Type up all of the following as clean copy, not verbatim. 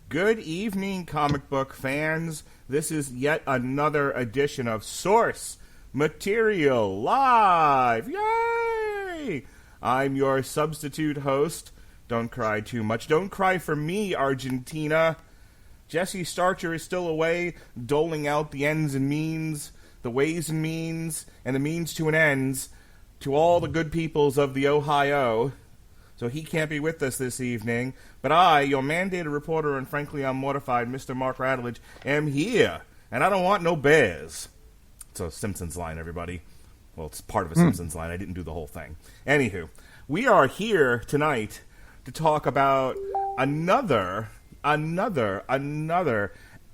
Good evening, comic book fans. This is yet another edition of Source Material Live. Yay! I'm your substitute host. Don't cry too much. Don't cry for me, Argentina. Jesse Starcher is still away, doling out the ends and means, the ways and means, and the means to an ends to all the good peoples of the Ohio. So he can't be with us this evening. But I, your mandated reporter, and frankly I'm mortified, Mr. Mark Radulich, am here. And I don't want no bears. It's a Simpsons line, everybody. Well, it's part of a Simpsons line. I didn't do the whole thing. Anywho, we are here tonight to talk about another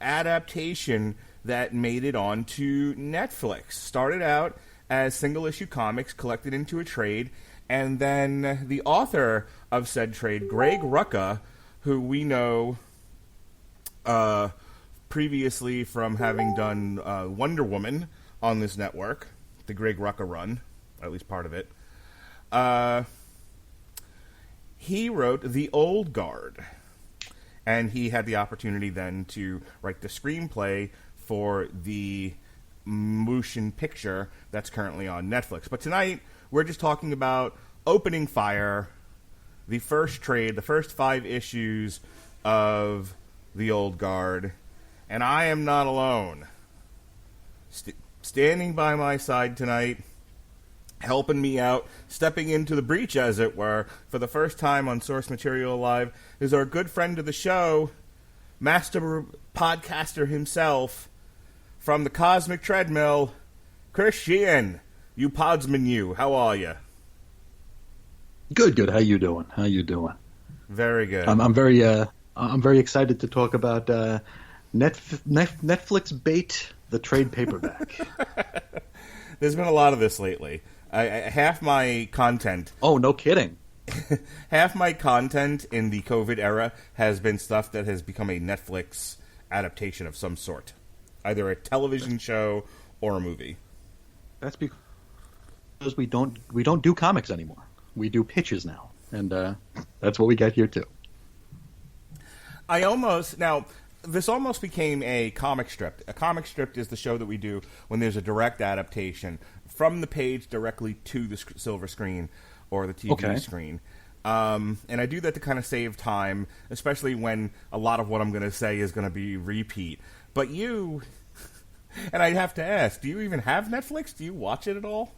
adaptation that made it onto Netflix. Started out as single-issue comics collected into a trade, and then the author of said trade, Greg Rucka, who we know previously from having done Wonder Woman on this network, the Greg Rucka run, or at least part of it, he wrote The Old Guard. And he had the opportunity then to write the screenplay for the motion picture that's currently on Netflix. But tonight, we're just talking about Opening Fire, the first trade, the first 5 issues of The Old Guard. And I am not alone. Standing by my side tonight, helping me out, stepping into the breach, as it were, for the first time on Source Material Live, is our good friend of the show, master podcaster himself, from the Cosmic Treadmill, Chris Sheehan. You podsman, you. How are you? Good. How you doing? Very good. I'm very excited to talk about Netflix Bait, the trade paperback. There's been a lot of this lately. Half my content... Oh, no kidding. Half my content in the COVID era has been stuff that has become a Netflix adaptation of some sort. Either a television show or a movie. That's because we don't do comics anymore. We do pitches now. And that's what we got here, too. Now, this almost became a comic strip. A comic strip is the show that we do when there's a direct adaptation from the page directly to the silver screen or the TV screen. And I do that to kind of save time, especially when a lot of what I'm going to say is going to be repeat. But you, and I have to ask, do you even have Netflix? Do you watch it at all?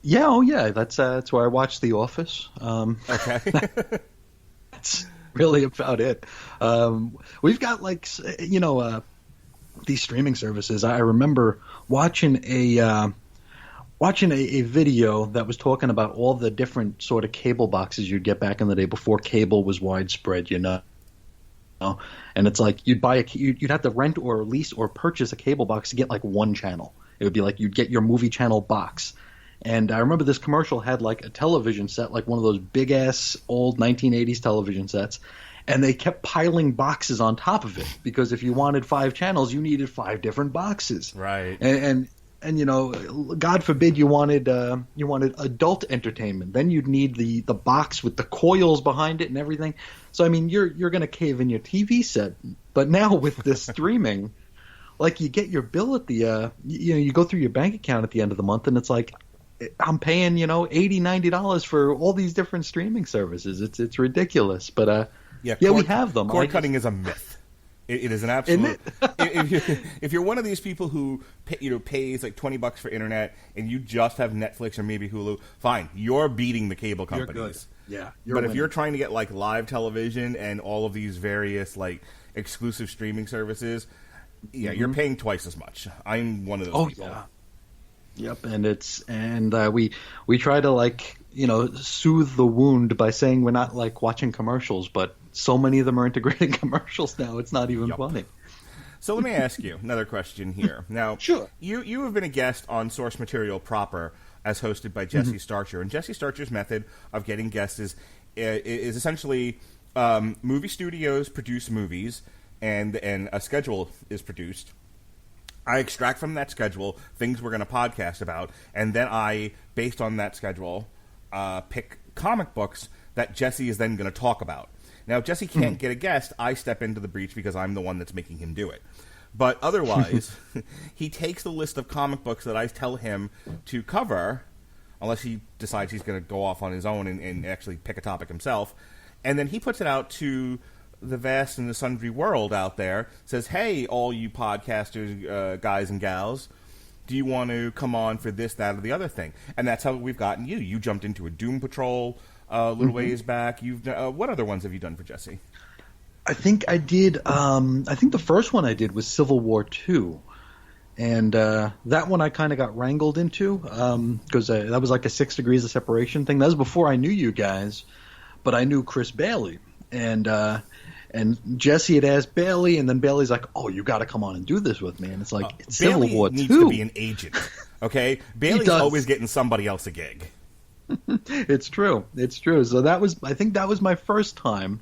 Yeah, that's where I watch The Office. Okay. That's really about it. We've got these streaming services. I remember watching a video that was talking about all the different sort of cable boxes you'd get back in the day before cable was widespread, and it's like you'd have to rent or lease or purchase a cable box to get like one channel. It would be like you'd get your movie channel box. And I remember this commercial had like a television set, like one of those big ass old 1980s television sets, and they kept piling boxes on top of it because if you wanted 5 channels, you needed 5 different boxes. Right. And God forbid you wanted adult entertainment. Then you'd need the box with the coils behind it and everything. So I mean, you're going to cave in your TV set. But now with this streaming, like you get your bill at the you go through your bank account at the end of the month, and it's like I'm paying $80-$90 for all these different streaming services. It's ridiculous. But we have them. Cord cutting is a myth. It is an absolute. If you're one of these people who pays like $20 for internet and you just have Netflix or maybe Hulu, fine, you're beating the cable companies. You're good. Yeah, but if you're trying to get like live television and all of these various like exclusive streaming services, you're paying twice as much. I'm one of those people. Yeah. Yep, and we try to soothe the wound by saying we're not like watching commercials, but so many of them are integrated commercials now. It's not even funny. So let me ask you another question here. Now, sure. You have been a guest on Source Material proper as hosted by Jesse Starcher, and Jesse Starcher's method of getting guests is essentially movie studios produce movies, and a schedule is produced. I extract from that schedule things we're going to podcast about, and then I, based on that schedule, pick comic books that Jesse is then going to talk about. Now, if Jesse can't get a guest, I step into the breach because I'm the one that's making him do it. But otherwise, he takes the list of comic books that I tell him to cover, unless he decides he's going to go off on his own and actually pick a topic himself, and then he puts it out to the vast and the sundry world out there, says, hey, all you podcasters, guys and gals, do you want to come on for this, that, or the other thing? And that's how we've gotten you. You jumped into a Doom Patrol a little ways back. You've what other ones have you done for Jesse? I think I did. I think the first one I did was Civil War II, and that one I kind of got wrangled into because that was like a 6 degrees of separation thing. That was before I knew you guys, but I knew Chris Bailey, and Jesse had asked Bailey, and then Bailey's like, "Oh, you got to come on and do this with me." And it's like it's Bailey Civil War needs II. to be an agent, okay? Bailey's always getting somebody else a gig. It's true. It's true. So I think that was my first time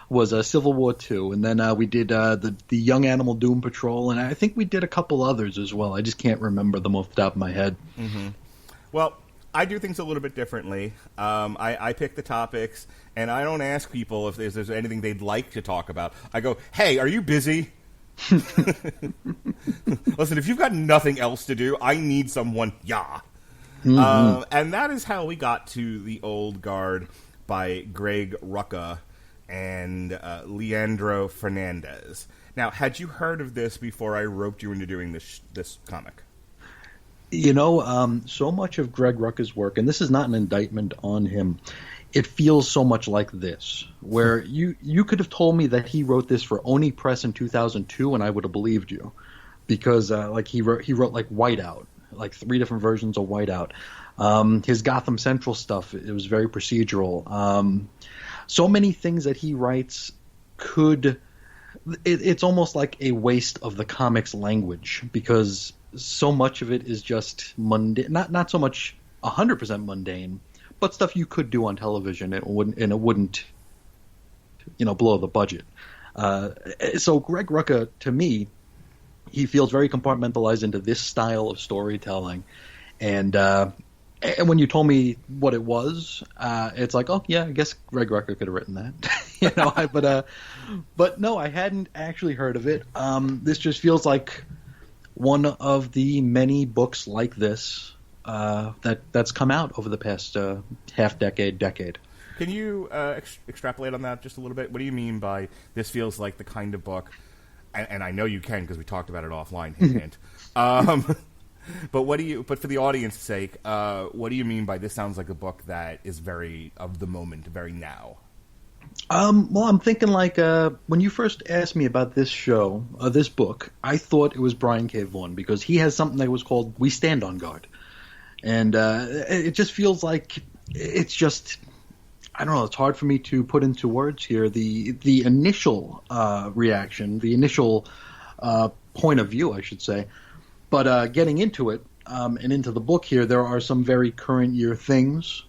was Civil War II, and then we did the Young Animal Doom Patrol, and I think we did a couple others as well. I just can't remember them off the top of my head. Mm-hmm. Well, I do things a little bit differently. I pick the topics, and I don't ask people if there's anything they'd like to talk about. I go, hey, are you busy? Listen, if you've got nothing else to do, I need someone, yeah. Mm-hmm. And that is how we got to The Old Guard by Greg Rucka and Leandro Fernandez. Now, had you heard of this before I roped you into doing this comic? You know, so much of Greg Rucka's work, and this is not an indictment on him, it feels so much like this, where you could have told me that he wrote this for Oni Press in 2002, and I would have believed you, because like he wrote like Whiteout, like 3 different versions of Whiteout. His Gotham Central stuff, it was very procedural. So many things that he writes it's almost like a waste of the comics language, because so much of it is just mundane, not so much 100% mundane, but stuff you could do on television and it wouldn't blow the budget. So Greg Rucka, to me, he feels very compartmentalized into this style of storytelling, and when you told me what it was, it's like, oh yeah, I guess Greg Rucka could have written that, but no, I hadn't actually heard of it. This just feels like one of the many books like this that's come out over the past decade. Can you extrapolate on that just a little bit? What do you mean by this feels like the kind of book? And I know you can because we talked about it offline. Hint. But for the audience's sake, what do you mean by this sounds like a book that is very of the moment, very now? Well, I'm thinking like when you first asked me about this show, this book, I thought it was Brian K. Vaughan because he has something that was called We Stand on Guard. And it just feels like it's just, I don't know, it's hard for me to put into words here. The initial reaction, the initial point of view, I should say. But getting into it and into the book here, there are some very current year things.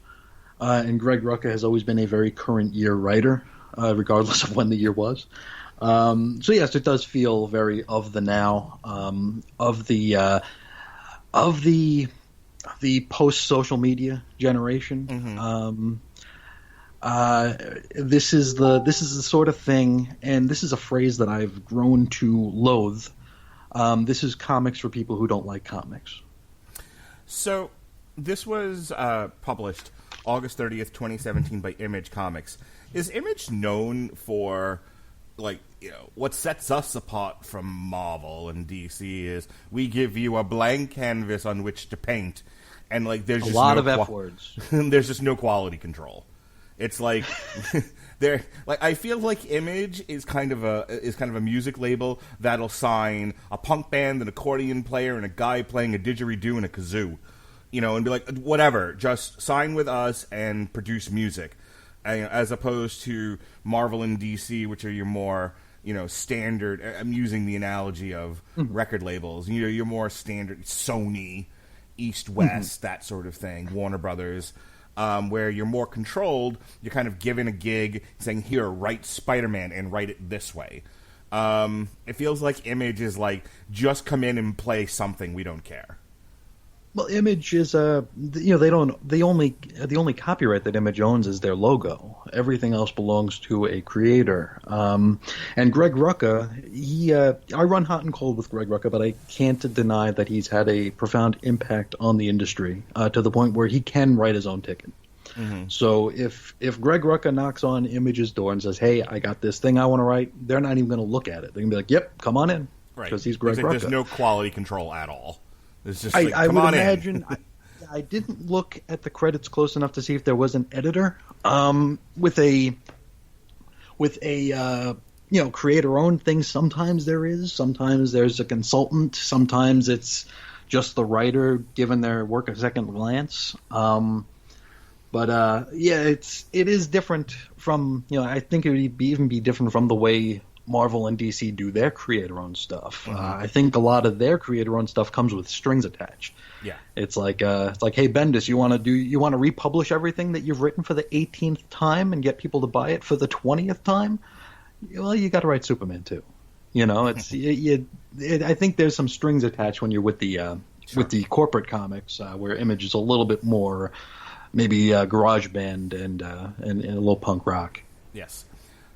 And Greg Rucka has always been a very current year writer, regardless of when the year was. So yes, it does feel very of the now, of the post social media generation. Mm-hmm. This is the sort of thing, and this is a phrase that I've grown to loathe. This is comics for people who don't like comics. So this was published August 30th, 2017 by Image Comics. Is Image known for, what sets us apart from Marvel and DC is we give you a blank canvas on which to paint, and there's just a lot of F words. There's just no quality control. It's like I feel like Image is kind of a music label that'll sign a punk band, an accordion player, and a guy playing a didgeridoo and a kazoo. And be like, whatever, just sign with us and produce music, as opposed to Marvel and DC, which are your more, standard. I'm using the analogy of record labels. You're more standard Sony, East West, that sort of thing, Warner Brothers, where you're more controlled. You're kind of given a gig, saying, here, write Spider-Man and write it this way. It feels like Image is like, just come in and play something, we don't care. Well, Image is the only copyright that Image owns is their logo. Everything else belongs to a creator. And Greg Rucka, I run hot and cold with Greg Rucka, but I can't deny that he's had a profound impact on the industry to the point where he can write his own ticket. Mm-hmm. So if Greg Rucka knocks on Image's door and says, "Hey, I got this thing I want to write," they're not even going to look at it. They're going to be like, "Yep, come on in," because he's Greg Rucka. There's no quality control at all. It's just I would imagine. I didn't look at the credits close enough to see if there was an editor with a creator-owned thing. Sometimes there is. Sometimes there's a consultant. Sometimes it's just the writer giving their work a second glance. But it is different from, I think it would even be different from the way Marvel and DC do their creator-owned stuff. Mm-hmm. I think a lot of their creator-owned stuff comes with strings attached. Yeah, it's like, hey Bendis, you want to republish everything that you've written for the 18th time and get people to buy it for the 20th time? Well, you got to write Superman too. It's I think there's some strings attached when you're with the corporate comics, where Image is a little bit more. Maybe garage band and a little punk rock. Yes.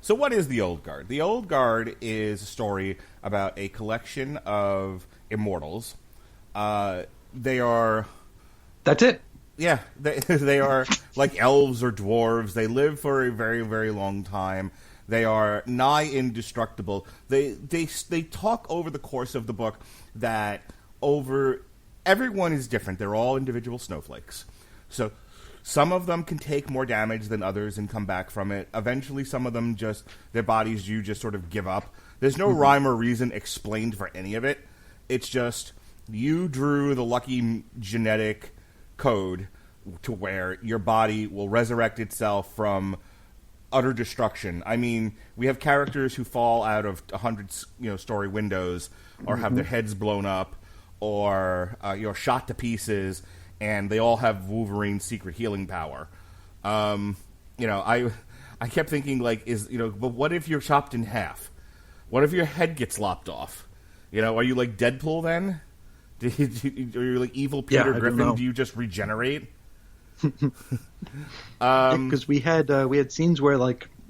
So what is The Old Guard? The Old Guard is a story about a collection of immortals. They are... That's it. Yeah. They are like elves or dwarves. They live for a very, very long time. They are nigh indestructible. They talk over the course of the book that everyone is different. They're all individual snowflakes. So... some of them can take more damage than others and come back from it. Eventually, some of them their bodies just sort of give up. There's no rhyme or reason explained for any of it. It's just you drew the lucky genetic code to where your body will resurrect itself from utter destruction. I mean, we have characters who fall out of 100-story windows or have their heads blown up or shot to pieces. And they all have Wolverine's secret healing power. I kept thinking, but what if you're chopped in half? What if your head gets lopped off? Are you like Deadpool then? Are you like evil Peter Griffin? Do you just regenerate? Because we had scenes where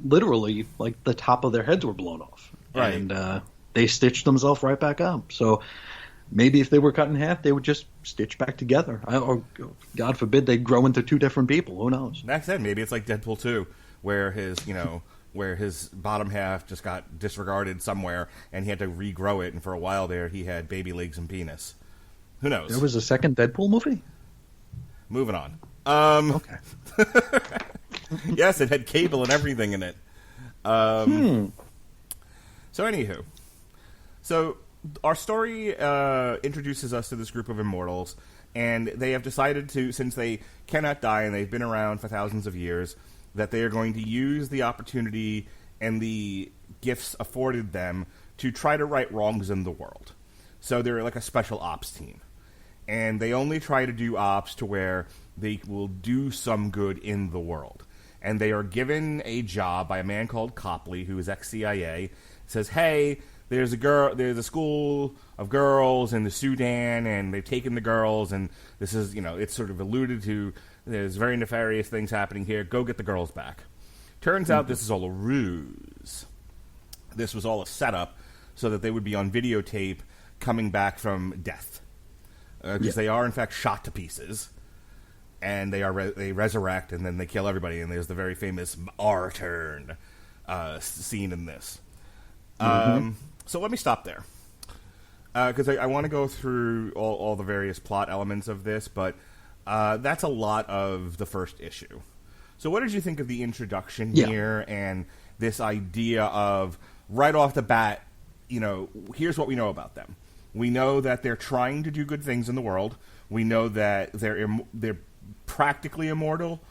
literally the top of their heads were blown off, right? And they stitched themselves right back up. So. Maybe if they were cut in half, they would just stitch back together. Or, God forbid, they'd grow into two different people. Who knows? That's it. Maybe it's like Deadpool 2, where his bottom half just got disregarded somewhere, and he had to regrow it. And for a while there, he had baby legs and penis. Who knows? There was a second Deadpool movie? Moving on. Okay. Yes, it had Cable and everything in it. So, anywho. So... our story introduces us to this group of immortals, and they have decided to, since they cannot die and they've been around for thousands of years, that they are going to use the opportunity and the gifts afforded them to try to right wrongs in the world. So they're like a special ops team. And they only try to do ops to where they will do some good in the world. And they are given a job by a man called Copley, who is ex-CIA, says, hey... There's a school of girls in the Sudan, and they've taken the girls, and this is, it's sort of alluded to, there's very nefarious things happening here. Go get the girls back. Turns out this is all a ruse. This was all a setup so that they would be on videotape coming back from death. Because they are, in fact, shot to pieces. And they resurrect, and then they kill everybody, and there's the very famous our turn scene in this. So let me stop there, because I want to go through all the various plot elements of this, but that's a lot of the first issue. So what did you think of the introduction here and this idea of, right off the bat, here's what we know about them. We know that they're trying to do good things in the world. We know that they're practically immortal.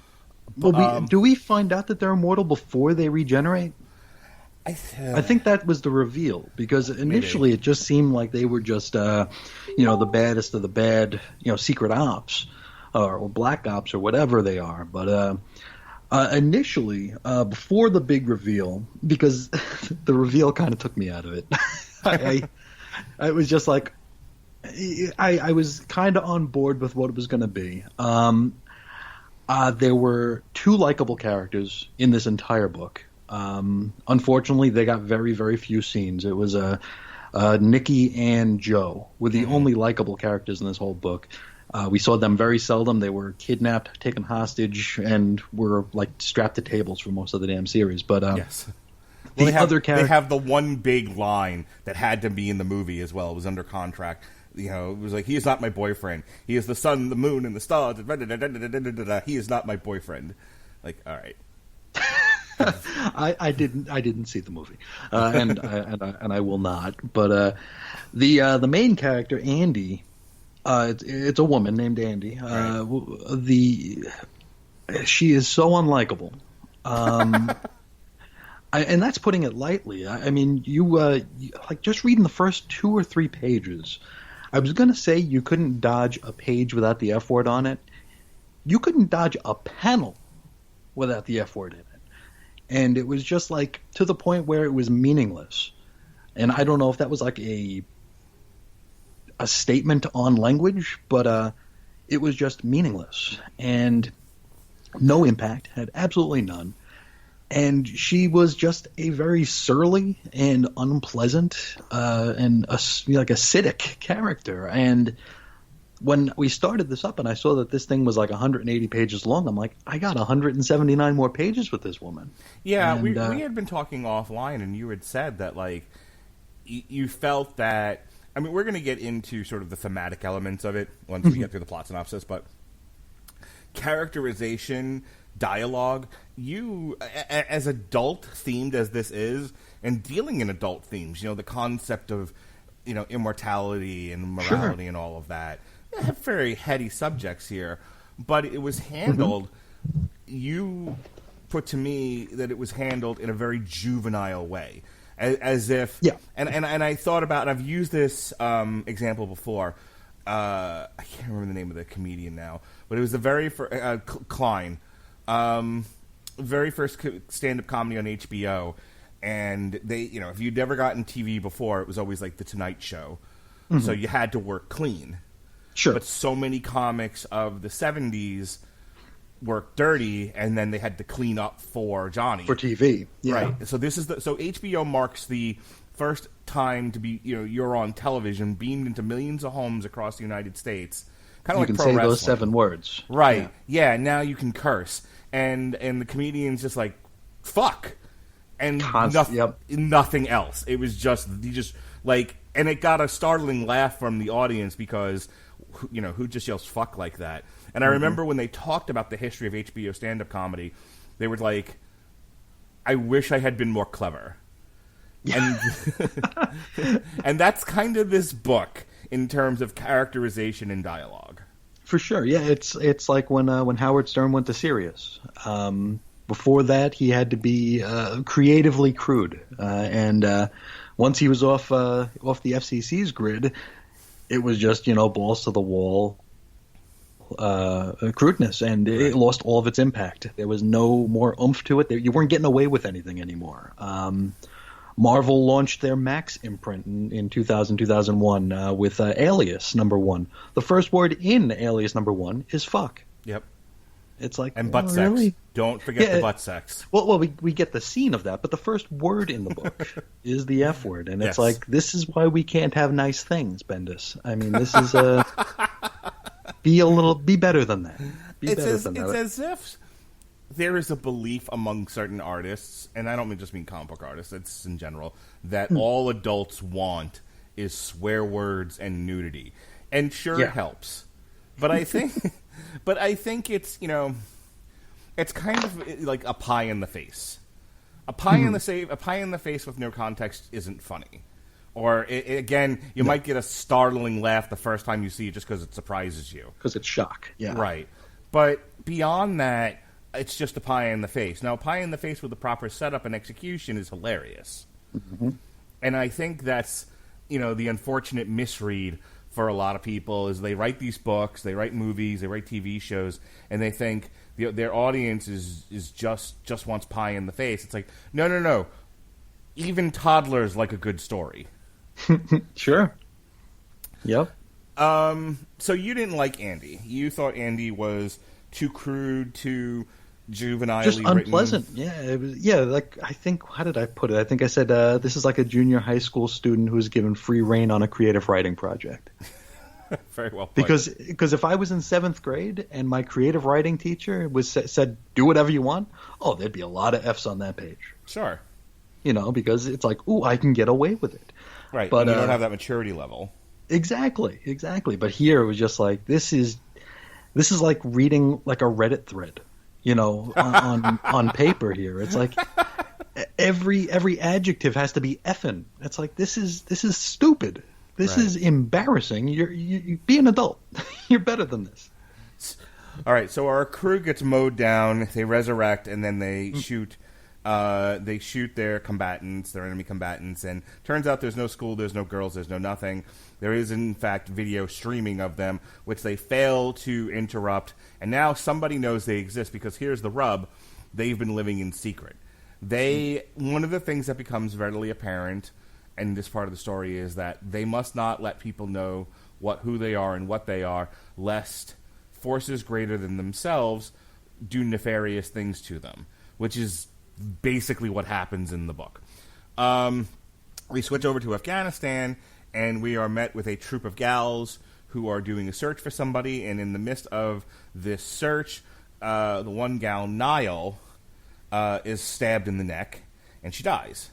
Well, do we find out that they're immortal before they regenerate? I think that was the reveal, because initially it just seemed like they were just, the baddest of the bad, secret ops or black ops or whatever they are. But initially, before the big reveal, because the reveal kind of took me out of it, I was just like, I was kind of on board with what it was going to be. There were two likable characters in this entire book. Unfortunately, they got very, very few scenes. It was Nikki and Joe were the only likable characters in this whole book. We saw them very seldom. They were kidnapped, taken hostage, and were like strapped to tables for most of the damn series. But yes. Well, they have the one big line that had to be in the movie as well. It was under contract. You know, it was like, he is not my boyfriend. He is the sun, the moon, and the stars. He is not my boyfriend. Like, all right. I didn't see the movie, and I will not. But the main character, Andy, it's a woman named Andy. She is so unlikable. And that's putting it lightly. I mean, you like just reading the first 2 or 3 pages. I was going to say you couldn't dodge a page without the F word on it. You couldn't dodge a panel without the F word in it. And it was just like to the point where it was meaningless. And I don't know if that was like a statement on language, but it was just meaningless. And no impact, had absolutely none. And she was just a very surly and unpleasant and acidic character. And when we started this up and I saw that this thing was like 180 pages long, I'm like, I got 179 more pages with this woman. Yeah, and we had been talking offline, and you had said that like you felt that. I mean, we're going to get into sort of the thematic elements of it once we get through the plot synopsis, but characterization, dialogue, you, as adult themed as this is, and dealing in adult themes, you know, the concept of, you know, immortality and morality and all of that, have very heady subjects here, but it was handled, you put to me that it was handled in a very juvenile way. As if, and I thought about, and I've used this example before. I can't remember the name of the comedian now, but it was the very first Klein, very first stand-up comedy on HBO. And they, you know, if you'd never gotten TV before, it was always like the Tonight Show, so you had to work clean. Sure, but so many comics of the '70s worked dirty, and then they had to clean up for Johnny for TV. Yeah. Right. So this is so HBO marks the first time to be, you know, you're on television, beamed into millions of homes across the United States. Kind of like pro wrestling. You can say those 7 words. Right. Yeah. Now you can curse, and the comedian's just like, fuck, and nothing else. It was just like, and it got a startling laugh from the audience because, you know, who just yells fuck like that? And I remember when they talked about the history of HBO stand-up comedy, they were like, I wish I had been more clever. And and that's kind of this book in terms of characterization and dialogue. For sure. Yeah, it's like when Howard Stern went to Sirius. Before that, he had to be creatively crude. And once he was off the FCC's grid, it was just, you know, balls to the wall crudeness, and it lost all of its impact. There was no more oomph to it. You weren't getting away with anything anymore. Marvel launched their Max imprint in 2000, 2001 with Alias #1. The first word in Alias #1 is fuck. Yep. It's like, and butt sex. Really? Don't forget the butt sex. Well, we get the scene of that, but the first word in the book is the F word, and it's like, this is why we can't have nice things, Bendis. I mean, this is be better than that. It's as if there is a belief among certain artists, and I don't just mean comic book artists, it's in general, that all adults want is swear words and nudity. And sure, it helps. But I think it's, you know, it's kind of like a pie in the face. A pie in the face with no context isn't funny. Or, again, you might get a startling laugh the first time you see it just because it surprises you. Because it's shock, yeah. Right. But beyond that, it's just a pie in the face. Now, a pie in the face with the proper setup and execution is hilarious. Mm-hmm. And I think that's, you know, the unfortunate misread for a lot of people is they write these books, they write movies, they write TV shows, and they think their audience is just wants pie in the face. It's like, no. Even toddlers like a good story. Sure. Yep. So you didn't like Andy. You thought Andy was too crude, too juvenilely Just written. unpleasant. Yeah, it was, yeah. Like I think, how did I put it? I think I said this is like a junior high school student who's given free rein on a creative writing project. Very well put. Because if I was in 7th grade and my creative writing teacher said do whatever you want, oh, there'd be a lot of F's on that page. Sure. Because it's like, ooh, I can get away with it. Right, but and you don't have that maturity level. Exactly. But here it was just like this is like reading like a Reddit thread, on paper. Here it's like every adjective has to be effing. It's like this is stupid. This is embarrassing. You be an adult. You're better than this. All right, so our crew gets mowed down. They resurrect, and then they shoot. They shoot their combatants, their enemy combatants, and turns out there's no school, there's no girls, there's no nothing. There is, in fact, video streaming of them, which they fail to interrupt. And now somebody knows they exist because here's the rub: they've been living in secret. One of the things that becomes readily apparent in this part of the story is that they must not let people know who they are and what they are, lest forces greater than themselves do nefarious things to them, which is basically what happens in the book. We switch over to Afghanistan, and we are met with a troop of gals who are doing a search for somebody, and in the midst of this search, the one gal, Niall, is stabbed in the neck, and she dies.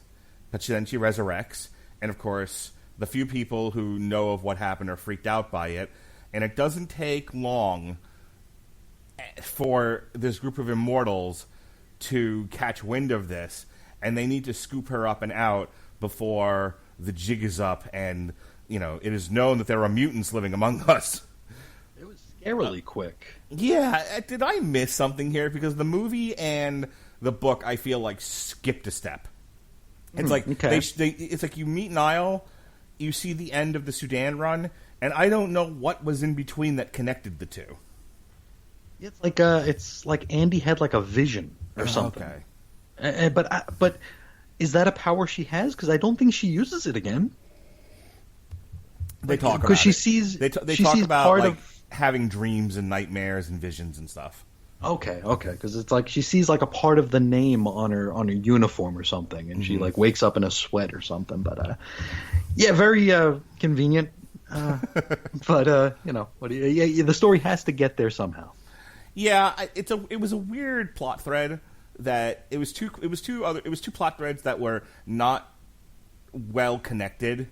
But then she resurrects, and of course, the few people who know of what happened are freaked out by it, and it doesn't take long for this group of immortals to catch wind of this, and they need to scoop her up and out before the jig is up, and it is known that there are mutants living among us. It was scarily quick. Yeah, did I miss something here? Because the movie and the book, I feel like, skipped a step. It's like okay. It's like you meet Niall, you see the end of the Sudan run, and I don't know what was in between that connected the two. It's like Andy had like a vision or something. Okay. But is that a power she has? Because I don't think she uses it again. They talk about because she it. sees They talk about having dreams and nightmares and visions and stuff. Okay, because it's like she sees like a part of the name on her uniform or something, and she like wakes up in a sweat or something. But very convenient. But the story has to get there somehow. Yeah, it was a weird plot thread that it was two plot threads that were not well connected.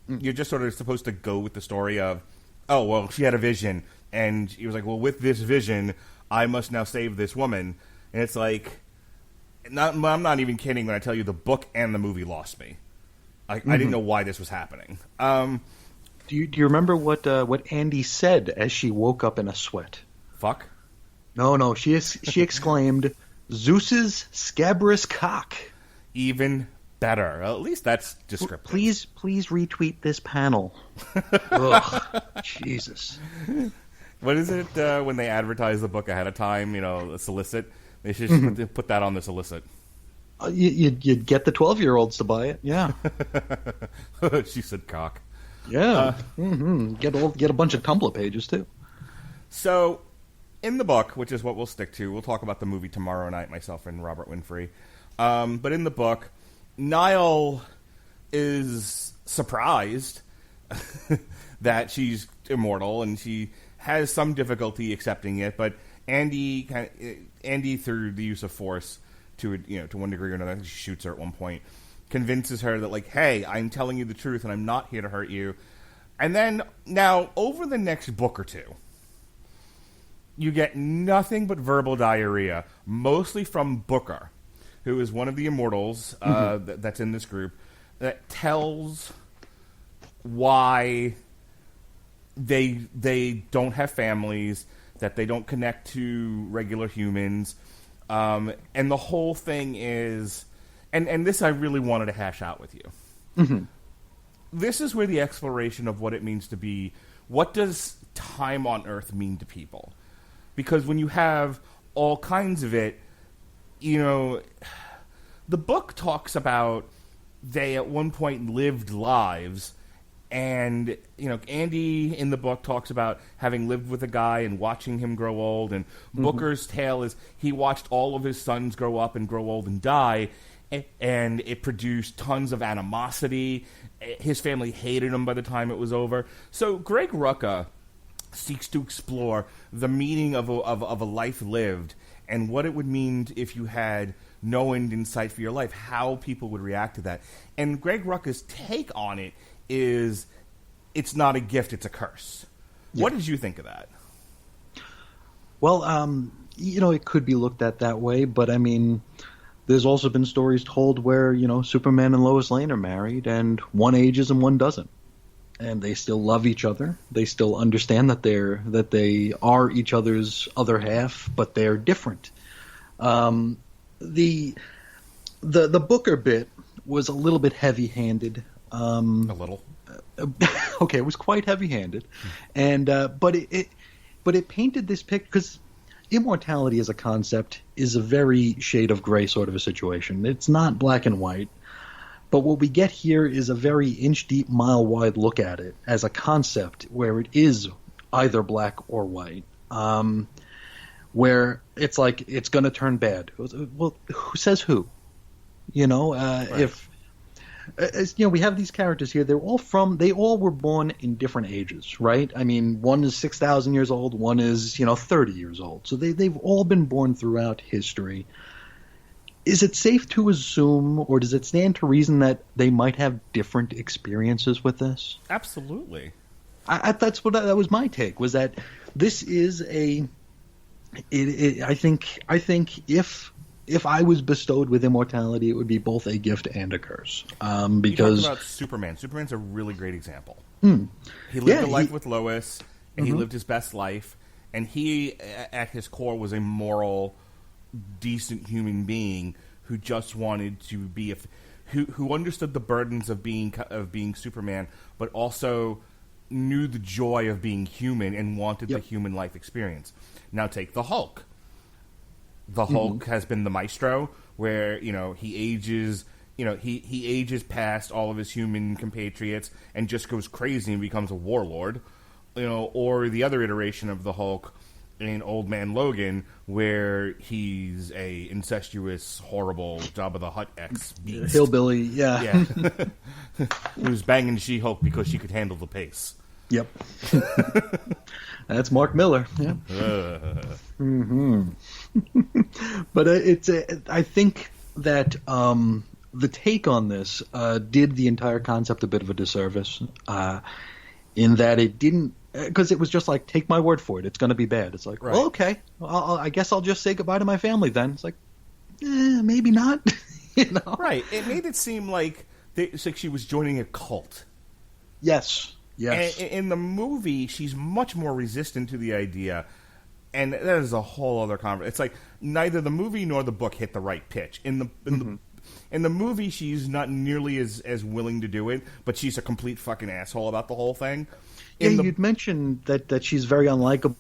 You're just sort of supposed to go with the story of, oh well, she had a vision, and he was like, well, with this vision, I must now save this woman, and it's like, I'm not even kidding when I tell you the book and the movie lost me. I didn't know why this was happening. Do you remember what Andy said as she woke up in a sweat? Fuck. No. She exclaimed, "Zeus's scabrous cock." Even better. At least that's descriptive. Please retweet this panel. Ugh, Jesus. What is it when they advertise the book ahead of time? A solicit. They should put that on the solicit. You'd get the 12-year-olds to buy it. Yeah. She said cock. Yeah. Get a bunch of Tumblr pages too. So, in the book, which is what we'll stick to, we'll talk about the movie tomorrow night, myself and Robert Winfrey. But in the book, Niall is surprised that she's immortal, and she has some difficulty accepting it. But Andy, through the use of force, to one degree or another, she shoots her at one point, convinces her that, like, hey, I'm telling you the truth, and I'm not here to hurt you. And then, now, over the next book or two, you get nothing but verbal diarrhea, mostly from Booker, who is one of the immortals that's in this group, that tells why they don't have families, that they don't connect to regular humans, and the whole thing is, and this I really wanted to hash out with you. Mm-hmm. This is where the exploration of what it means to be, what does time on Earth mean to people? Because when you have all kinds of it, the book talks about they at one point lived lives And, Andy in the book talks about having lived with a guy and watching him grow old. And Booker's tale is he watched all of his sons grow up and grow old and die. And it produced tons of animosity. His family hated him by the time it was over. So Greg Rucka seeks to explore the meaning of a life lived and what it would mean if you had no end in sight for your life, how people would react to that. And Greg Rucka's take on it is it's not a gift, it's a curse. Yeah. What did you think of that? Well, it could be looked at that way, but I mean, there's also been stories told where, Superman and Lois Lane are married and one ages and one doesn't. And they still love each other. They still understand that they are each other's other half, but they're different. The Booker bit was a little bit heavy-handed. A little. Okay, it was quite heavy-handed, and but it painted this picture because immortality as a concept is a very shade of gray sort of a situation. It's not black and white, but what we get here is a very inch-deep, mile-wide look at it as a concept where it is either black or white, where it's like it's going to turn bad. Well, who says who? Right. We have these characters here. They all were born in different ages, right? I mean, one is 6,000 years old, one is 30 years old. So they've all been born throughout history. Is it safe to assume, or does it stand to reason that they might have different experiences with this? Absolutely. That was my take. Was that this is I think if I was bestowed with immortality, it would be both a gift and a curse. Because you talked about Superman. Superman's a really great example. He lived a life with Lois, and he lived his best life. And he, at his core, was a moral, decent human being who just wanted to be who understood the burdens of being Superman, but also knew the joy of being human and wanted the human life experience. Now take the Hulk. The Hulk has been the maestro, where he ages, he ages past all of his human compatriots and just goes crazy and becomes a warlord, or the other iteration of the Hulk in Old Man Logan, where he's a incestuous, horrible Jabba the Hutt ex-beast. Hillbilly, yeah. Who's banging She-Hulk because she could handle the pace. Yep. That's Mark Miller. Yeah. But I think that the take on this did the entire concept a bit of a disservice, in that it didn't, because it was just like, take my word for it, it's going to be bad. It's like, well, okay, I guess I'll just say goodbye to my family then. It's like, maybe not. Right. It made it seem like she was joining a cult. Yes. And in the movie, she's much more resistant to the idea, and that is a whole other conversation. It's like neither the movie nor the book hit the right pitch. In the movie, she's not nearly as willing to do it, but she's a complete fucking asshole about the whole thing. You'd mentioned that she's very unlikable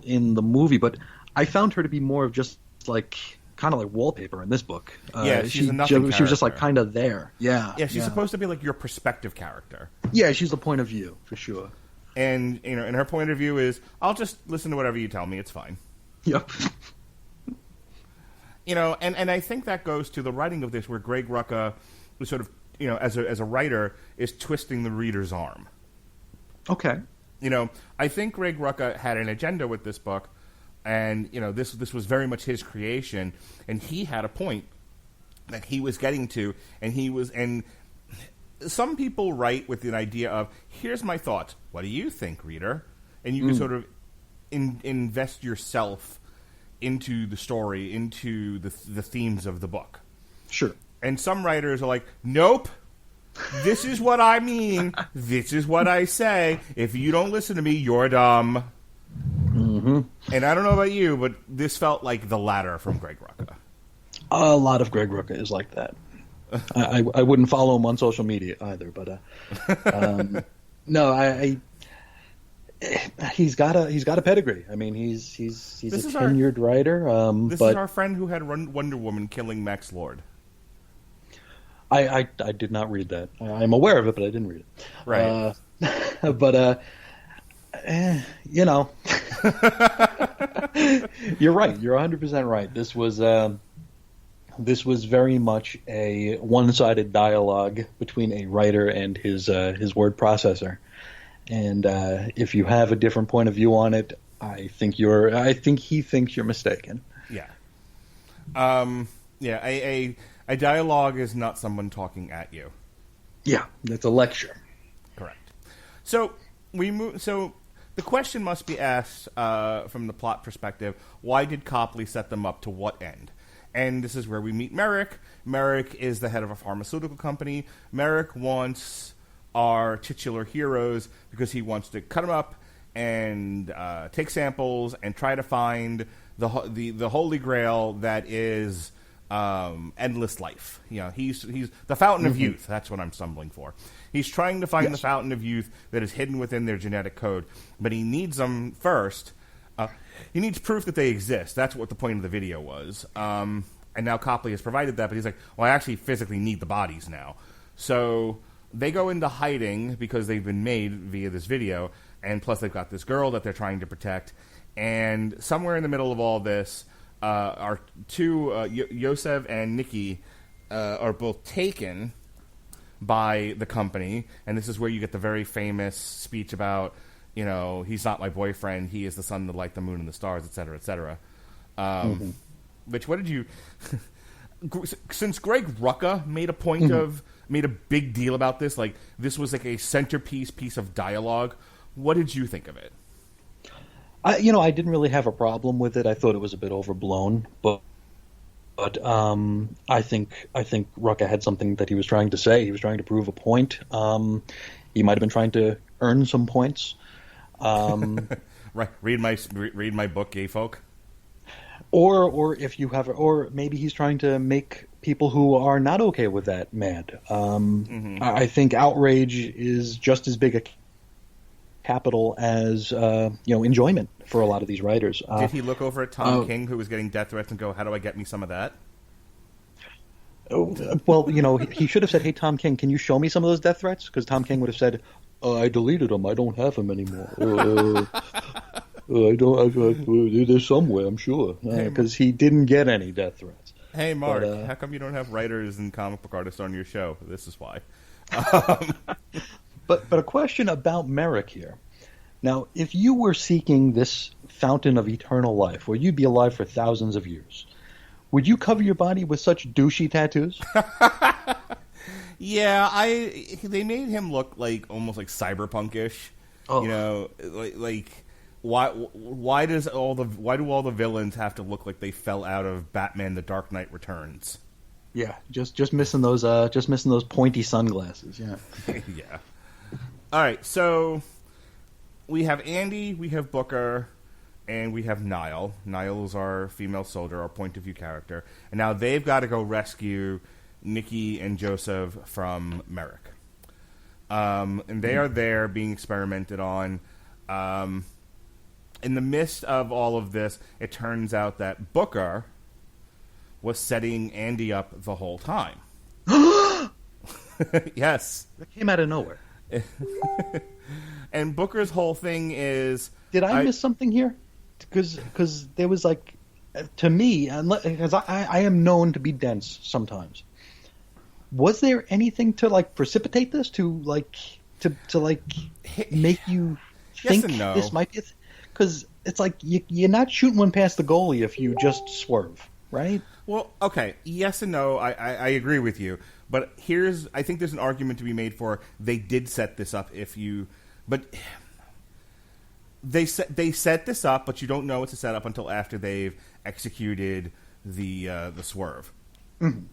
in the movie, but I found her to be more of just like kind of like wallpaper in this book. She's a nothing character. She was just like kind of there. Yeah, she's supposed to be like your perspective character. Yeah, she's the point of view for sure. And and her point of view is, I'll just listen to whatever you tell me. It's fine. Yep. And I think that goes to the writing of this, where Greg Rucka was sort of, as a writer, is twisting the reader's arm. Okay. I think Greg Rucka had an agenda with this book, and this was very much his creation, and he had a point that he was getting to, and some people write with an idea of, here's my thoughts. What do you think, reader? And you can sort of invest yourself into the story, into the themes of the book. Sure. And some writers are like, nope, this is what I mean. This is what I say. If you don't listen to me, you're dumb. Mm-hmm. And I don't know about you, but this felt like the latter from Greg Rucka. A lot of Greg Rucka is like that. I wouldn't follow him on social media either, but no, he's got a pedigree. I mean, he's a tenured writer. This is our friend who had Wonder Woman killing Max Lord. I did not read that. I'm aware of it, but I didn't read it. Right. But you know, you're right. You're 100% right. This was very much a one-sided dialogue between a writer and his word processor. And if you have a different point of view on it, I think he thinks you're mistaken. Yeah. Yeah. A dialogue is not someone talking at you. Yeah, that's a lecture. Correct. So So the question must be asked from the plot perspective: why did Copley set them up? To what end? And this is where we meet Merrick. Merrick is the head of a pharmaceutical company. Merrick wants our titular heroes because he wants to cut them up and take samples and try to find the holy grail that is endless life. You know, he's the fountain of youth. That's what I'm stumbling for. He's trying to find the fountain of youth that is hidden within their genetic code, but he needs them first. He needs proof that they exist. That's what the point of the video was. And now Copley has provided that, but he's like, well, I actually physically need the bodies now. So they go into hiding because they've been made via this video, and plus they've got this girl that they're trying to protect. And somewhere in the middle of all this, our two, Yosef and Nikki, are both taken by the company, and this is where you get the very famous speech about, you know, he's not my boyfriend, he is the sun, the light, the moon, and the stars, etc., etc. Which, what did you... Since Greg Rucka made a big deal about this, like, this was like a centerpiece piece of dialogue, what did you think of it? I didn't really have a problem with it. I thought it was a bit overblown, but I think Rucka had something that he was trying to say. He was trying to prove a point. He might have been trying to earn some points. Right. Read my book, Gay Folk. Or if you have, or maybe he's trying to make people who are not okay with that mad. I think outrage is just as big a capital as enjoyment for a lot of these writers. Did he look over at Tom King, who was getting death threats, and go, "How do I get me some of that?" Well, he should have said, "Hey, Tom King, can you show me some of those death threats?" Because Tom King would have said, "I deleted them. I don't have them anymore. I don't. They're somewhere, I'm sure." Because he didn't get any death threats. Hey, Mark, how come you don't have writers and comic book artists on your show? This is why. But a question about Merrick here. Now, if you were seeking this fountain of eternal life, where you'd be alive for thousands of years, would you cover your body with such douchey tattoos? Yeah, they made him look like almost like cyberpunkish. Oh. You know, like why do all the villains have to look like they fell out of Batman: The Dark Knight Returns? Yeah, just missing those pointy sunglasses. Yeah. Yeah. All right, so we have Andy, we have Booker, and we have Niall. Niall is our female soldier, our point of view character, and now they've got to go rescue Nikki and Joseph from Merrick. And they are there being experimented on. In the midst of all of this, it turns out that Booker was setting Andy up the whole time. Yes. That came out of nowhere. And Booker's whole thing is... Did I miss something here? Because there was like... To me, because I am known to be dense sometimes. Was there anything to like precipitate this? To make you think yes no. This might be... Because it's like you're not shooting one past the goalie if you just swerve, right? Well, okay, yes and no. I agree with you, but I think there's an argument to be made for they did set this up. But they set this up, but you don't know it's a setup until after they've executed the swerve. Mm-hmm.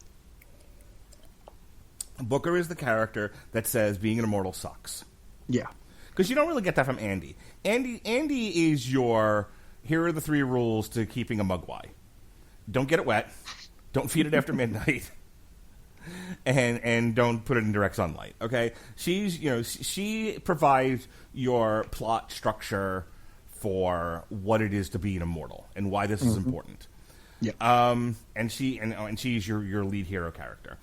Booker is the character that says being an immortal sucks. Yeah. Because you don't really get that from Andy. Andy is your, here are the 3 rules to keeping a Mogwai. Don't get it wet. Don't feed it after midnight. And don't put it in direct sunlight. Okay? She provides your plot structure for what it is to be an immortal and why this is important. Yeah. And she's your lead hero character.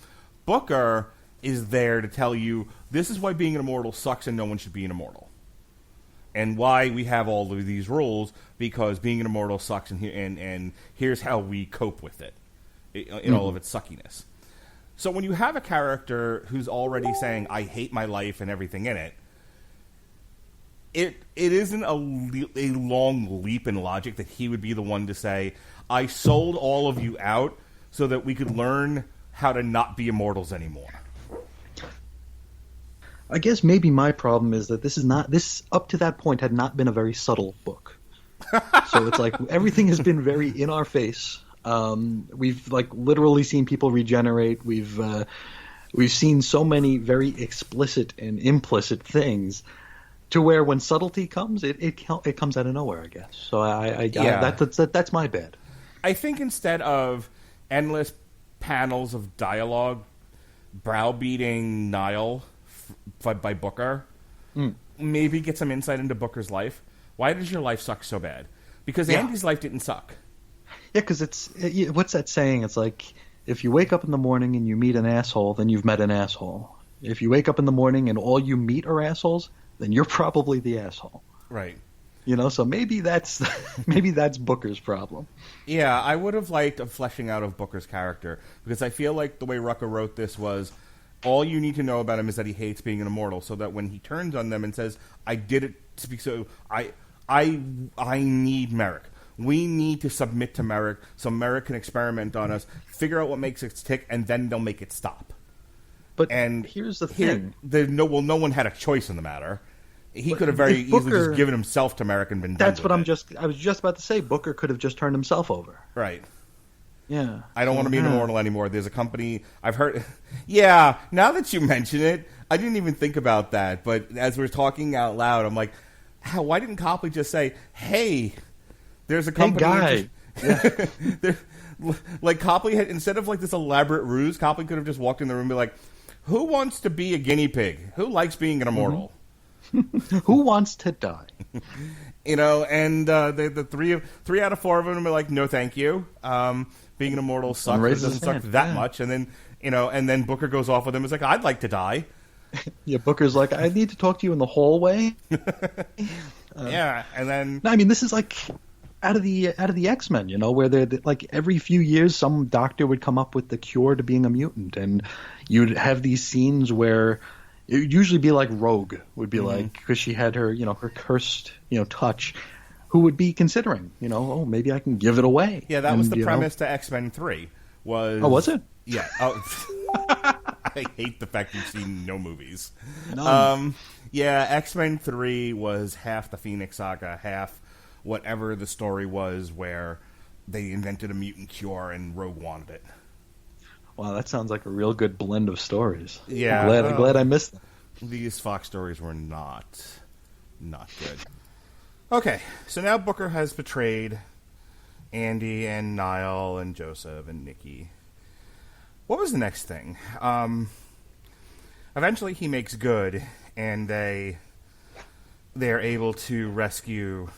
Booker is there to tell you this is why being an immortal sucks and no one should be an immortal. And why we have all of these rules, because being an immortal sucks, and here's how we cope with it in all of its suckiness. So when you have a character who's already saying, I hate my life and everything in it, it isn't a long leap in logic that he would be the one to say, I sold all of you out so that we could learn how to not be immortals anymore. I guess maybe my problem is that this up to that point had not been a very subtle book. So it's like everything has been very in our face. We've like literally seen people regenerate. We've seen so many very explicit and implicit things, to where when subtlety comes, it comes out of nowhere, I guess. So that's my bad. I think instead of endless panels of dialogue browbeating Niall by Booker, maybe get some insight into Booker's life. Why does your life suck so bad? Because Andy's life didn't suck. Yeah, because what's that saying? It's like, if you wake up in the morning and you meet an asshole, then you've met an asshole. If you wake up in the morning and all you meet are assholes, then you're probably the asshole. Right. So maybe that's Booker's problem. Yeah, I would have liked a fleshing out of Booker's character, because I feel like the way Rucka wrote this was, all you need to know about him is that he hates being an immortal, so that when he turns on them and says, I did it to be so, I need Merrick. We need to submit to Merrick so Merrick can experiment on us, figure out what makes it tick, and then they'll make it stop. But here's the thing. No one had a choice in the matter. He could have very easily just given himself to Merrick and been done with it. I was just about to say, Booker could have just turned himself over. Right. Yeah. I don't want to be an immortal anymore. There's a company I've heard. Yeah, now that you mention it, I didn't even think about that. But as we're talking out loud, I'm like, why didn't Copley just say, hey, there's a company. Hey, guy. Like Copley had, instead of like this elaborate ruse, Copley could have just walked in the room and be like, who wants to be a guinea pig? Who likes being an immortal? Who wants to die? And the three out of four of them are like, no, thank you. Being an immortal sucks. It doesn't suck that much. And then and then Booker goes off with him. It's like, I'd like to die. Yeah, Booker's like, I need to talk to you in the hallway. Yeah, and then no, I mean, this is like out of the X-Men, where they're like every few years some doctor would come up with the cure to being a mutant, and you'd have these scenes where it would usually be like Rogue would be like, because she had her her cursed touch, who would be considering oh, maybe I can give it away. Yeah, that was the premise to X-Men 3. Was it? Yeah. Oh, I hate the fact you've seen no movies. None. Yeah, X-Men 3 was half the Phoenix Saga, half whatever the story was where they invented a mutant cure and Rogue wanted it. Wow, that sounds like a real good blend of stories. Yeah. I'm glad I missed them. These Fox stories were not good. Okay, so now Booker has betrayed Andy and Niall and Joseph and Nikki. What was the next thing? Eventually he makes good, and they're able to rescue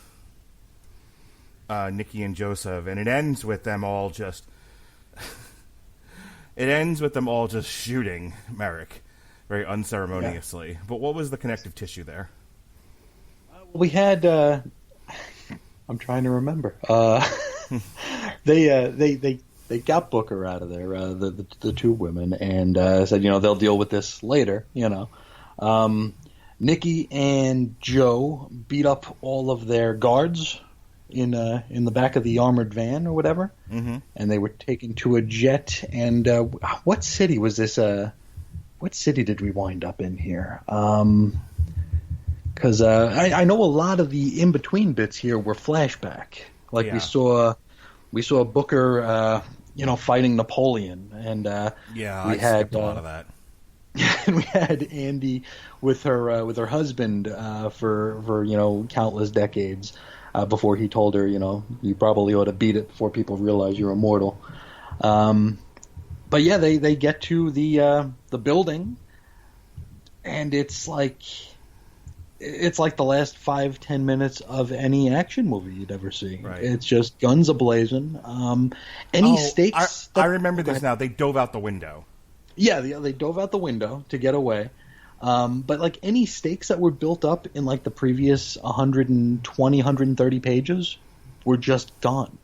Nikki and Joseph, and it ends with them all just shooting Merrick very unceremoniously. Yeah. But what was the connective tissue there? We had I'm trying to remember. They got Booker out of there, the two women, and said, they'll deal with this later, Nikki and Joe beat up all of their guards in the back of the armored van or whatever, and they were taken to a jet. And what city was this? What city did we wind up in here? Because I know a lot of the in-between bits here were flashback. Like we saw Booker, fighting Napoleon, and we had a lot of that. And we had Andy with her husband for countless decades before he told her, you probably ought to beat it before people realize you're immortal. But yeah, they get to the building, and it's like the last 5-10 minutes of any action movie you'd ever see. Right. It's just guns a-blazing. Stakes. I remember this now. They dove out the window. Yeah, they dove out the window to get away. But like any stakes that were built up in like the previous 120, 130 pages were just gone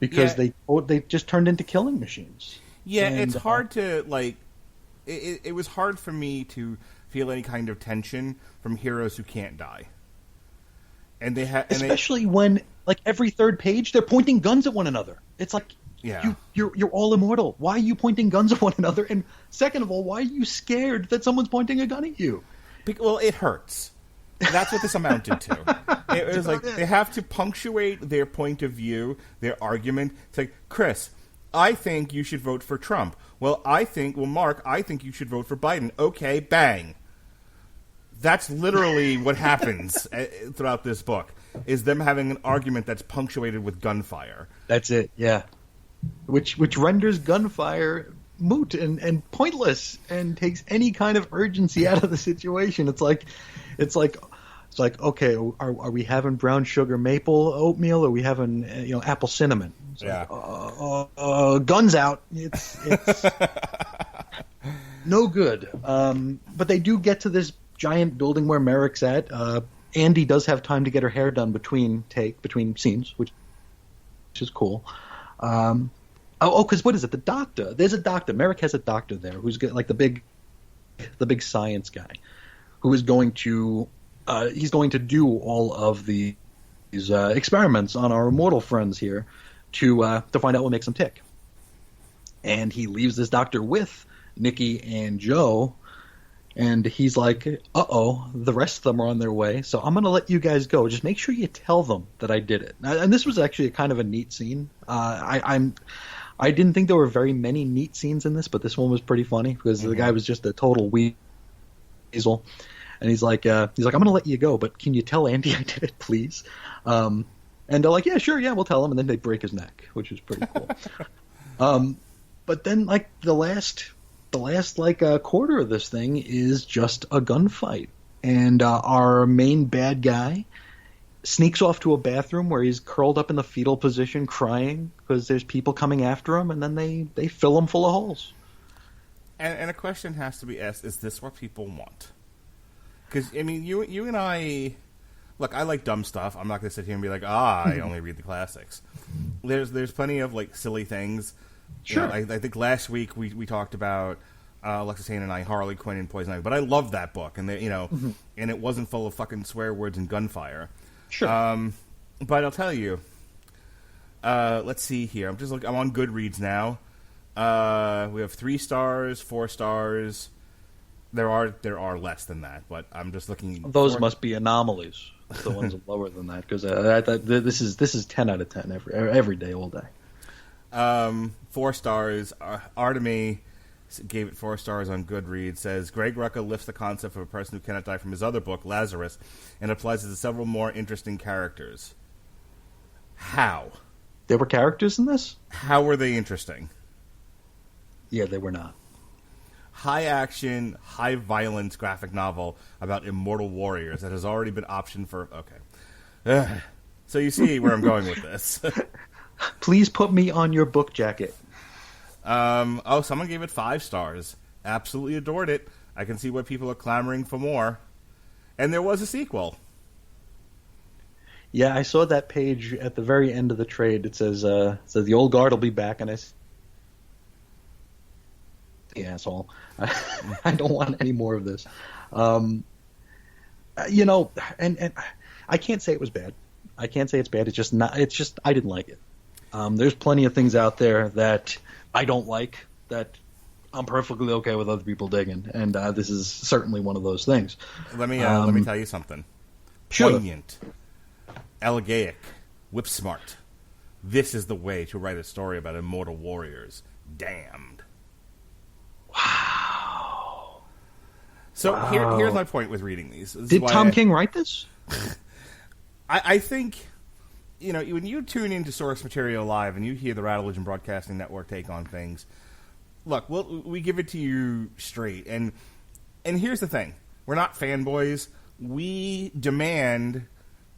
because Yeah, they just turned into killing machines. yeah. And It's hard to like. It was hard for me to feel any kind of tension from heroes who can't die, and especially when like every third page they're pointing guns at one another. It's like yeah. you're all immortal. Why are you pointing guns at one another? And second of all, why are you scared that someone's pointing a gun at you? Well, it hurts. That's what this amounted to. It was like they have to punctuate their point of view, their argument. It's like, Chris, I think you should vote for Trump. Well, Mark, I think you should vote for Biden. Okay, bang. That's literally what happens throughout this book, is them having an argument that's punctuated with gunfire. That's it, yeah. Which renders gunfire moot and pointless and takes any kind of urgency out of the situation. It's like okay, are we having brown sugar maple oatmeal, or are we having apple cinnamon? It's Yeah. like, guns out. It's no good. But they do get to this giant building where Merrick's at. Andy does have time to get her hair done between scenes, which is cool. Because what is it? The doctor. There's a doctor. Merrick has a doctor there who's like the big science guy, who is going to he's going to do all of these experiments on our immortal friends here to find out what makes them tick. And he leaves this doctor with Nikki and Joe, and he's like, the rest of them are on their way, so I'm going to let you guys go. Just make sure you tell them that I did it. And this was actually a kind of a neat scene. I didn't think there were very many neat scenes in this, but this one was pretty funny because the guy was just a total weasel. And he's like, I'm going to let you go, but can you tell Andy I did it, please? And they're like, yeah, sure, yeah, we'll tell him. And then they break his neck, which is pretty cool. But then, like, the last quarter of this thing is just a gunfight, and our main bad guy sneaks off to a bathroom where he's curled up in the fetal position, crying because there's people coming after him, and then they fill him full of holes. And a question has to be asked: is this what people want? Because I mean, you and I. Look, I like dumb stuff. I'm not going to sit here and be like, I only read the classics. There's plenty of like silly things. Sure. You know, I think last week we talked about Alexis Hayne and I, Harley Quinn and Poison Ivy, but I loved that book, and and it wasn't full of fucking swear words and gunfire. Sure. But I'll tell you. Let's see here. I'm on Goodreads now. We have 3 stars, 4 stars. There are less than that, but I'm just looking. Those must be anomalies. The ones lower than that, because this is 10 out of 10 every day, all day. 4 stars. Artemy gave it 4 stars on Goodreads. Says Greg Rucka lifts the concept of a person who cannot die from his other book, Lazarus, and applies it to several more interesting characters. How? There were characters in this? How were they interesting? Yeah, they were not. High action, high violence graphic novel about immortal warriors that has already been optioned for. Okay. So you see where I'm going with this. Please put me on your book jacket. Someone gave it 5 stars. Absolutely adored it. I can see why people are clamoring for more. And there was a sequel. Yeah, I saw that page at the very end of the trade. It says the old guard will be back, and asshole. I don't want any more of this. And I can't say it was bad. I can't say it's bad. It's just I didn't like it. There's plenty of things out there that I don't like that I'm perfectly okay with other people digging, and this is certainly one of those things. Let me tell you something. Sure. Poignant, elegaic, whip smart. This is the way to write a story about immortal warriors. Damned. Wow. So here's my point with reading these. Did Tom King write this? I think, when you tune into Source Material Live and you hear the Radulich and Broadcasting Network take on things, look, we give it to you straight. And here's the thing. We're not fanboys. We demand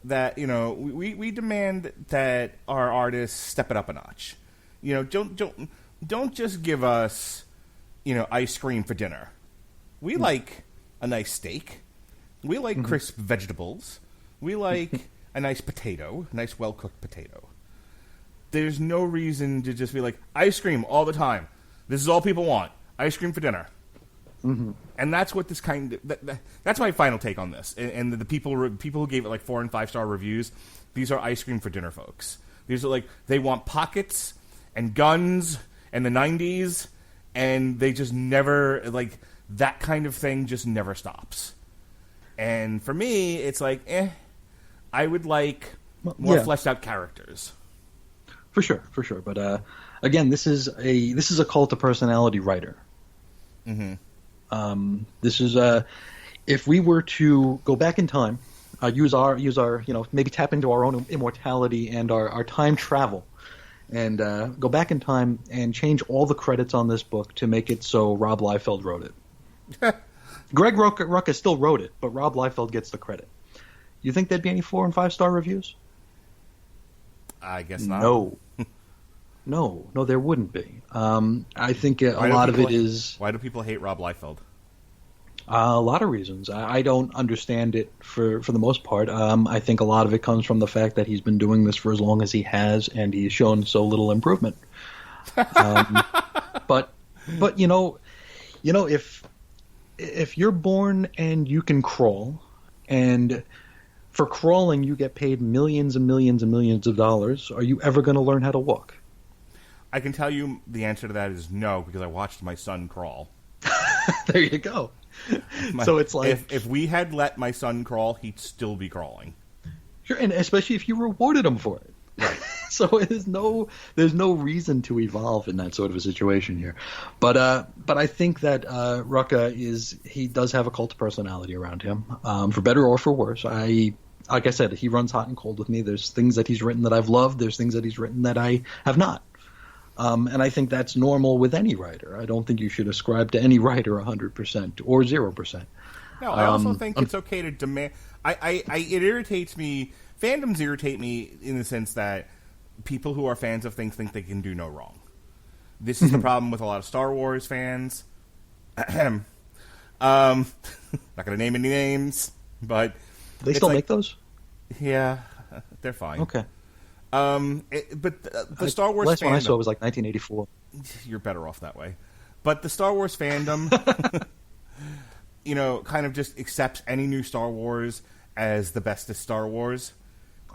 that, we demand that our artists step it up a notch. Don't just give us, ice cream for dinner. We like a nice steak. We like crisp vegetables. We like a nice potato, a nice well-cooked potato. There's no reason to just be like, ice cream all the time. This is all people want. Ice cream for dinner. Mm-hmm. And that's what this that's my final take on this. And the people who gave it like 4 and 5 star reviews, these are ice cream for dinner folks. These are like, they want pockets and guns and the 90s, and they just never, like, that kind of thing just never stops. And for me, it's like, I would like more fleshed out characters. For sure. But again, this is a cult of personality writer. Mm-hmm. This is if we were to go back in time, use our maybe tap into our own immortality and our time travel, and go back in time and change all the credits on this book to make it so Rob Liefeld wrote it. Greg Rucka still wrote it, but Rob Liefeld gets the credit. You think there'd be any 4 and 5 star reviews? I guess not. No, there wouldn't be. I think a lot of it is... Why do people hate Rob Liefeld? A lot of reasons. I don't understand it for the most part. I think a lot of it comes from the fact that he's been doing this for as long as he has, and he's shown so little improvement. But if you're born and you can crawl, and for crawling you get paid millions and millions and millions of dollars, are you ever going to learn how to walk? I can tell you the answer to that is no, because I watched my son crawl. There you go. So it's like... If we had let my son crawl, he'd still be crawling. Sure, and especially if you rewarded him for it. Right. So there's no reason to evolve in that sort of a situation here. But I think that Rucka he does have a cult of personality around him, for better or for worse. Like I said, he runs hot and cold with me. There's things that he's written that I've loved. There's things that he's written that I have not. And I think that's normal with any writer. I don't think you should ascribe to any writer 100% or 0%. No, I also think it's okay to demand. It irritates me. Fandoms irritate me in the sense that people who are fans of things think they can do no wrong. This is the problem with a lot of Star Wars fans. Not going to name any names, but they still make those. Yeah, they're fine. Okay. But the Star Wars last fandom, one I saw was like 1984. You're better off that way. But the Star Wars fandom, kind of just accepts any new Star Wars as the bestest Star Wars.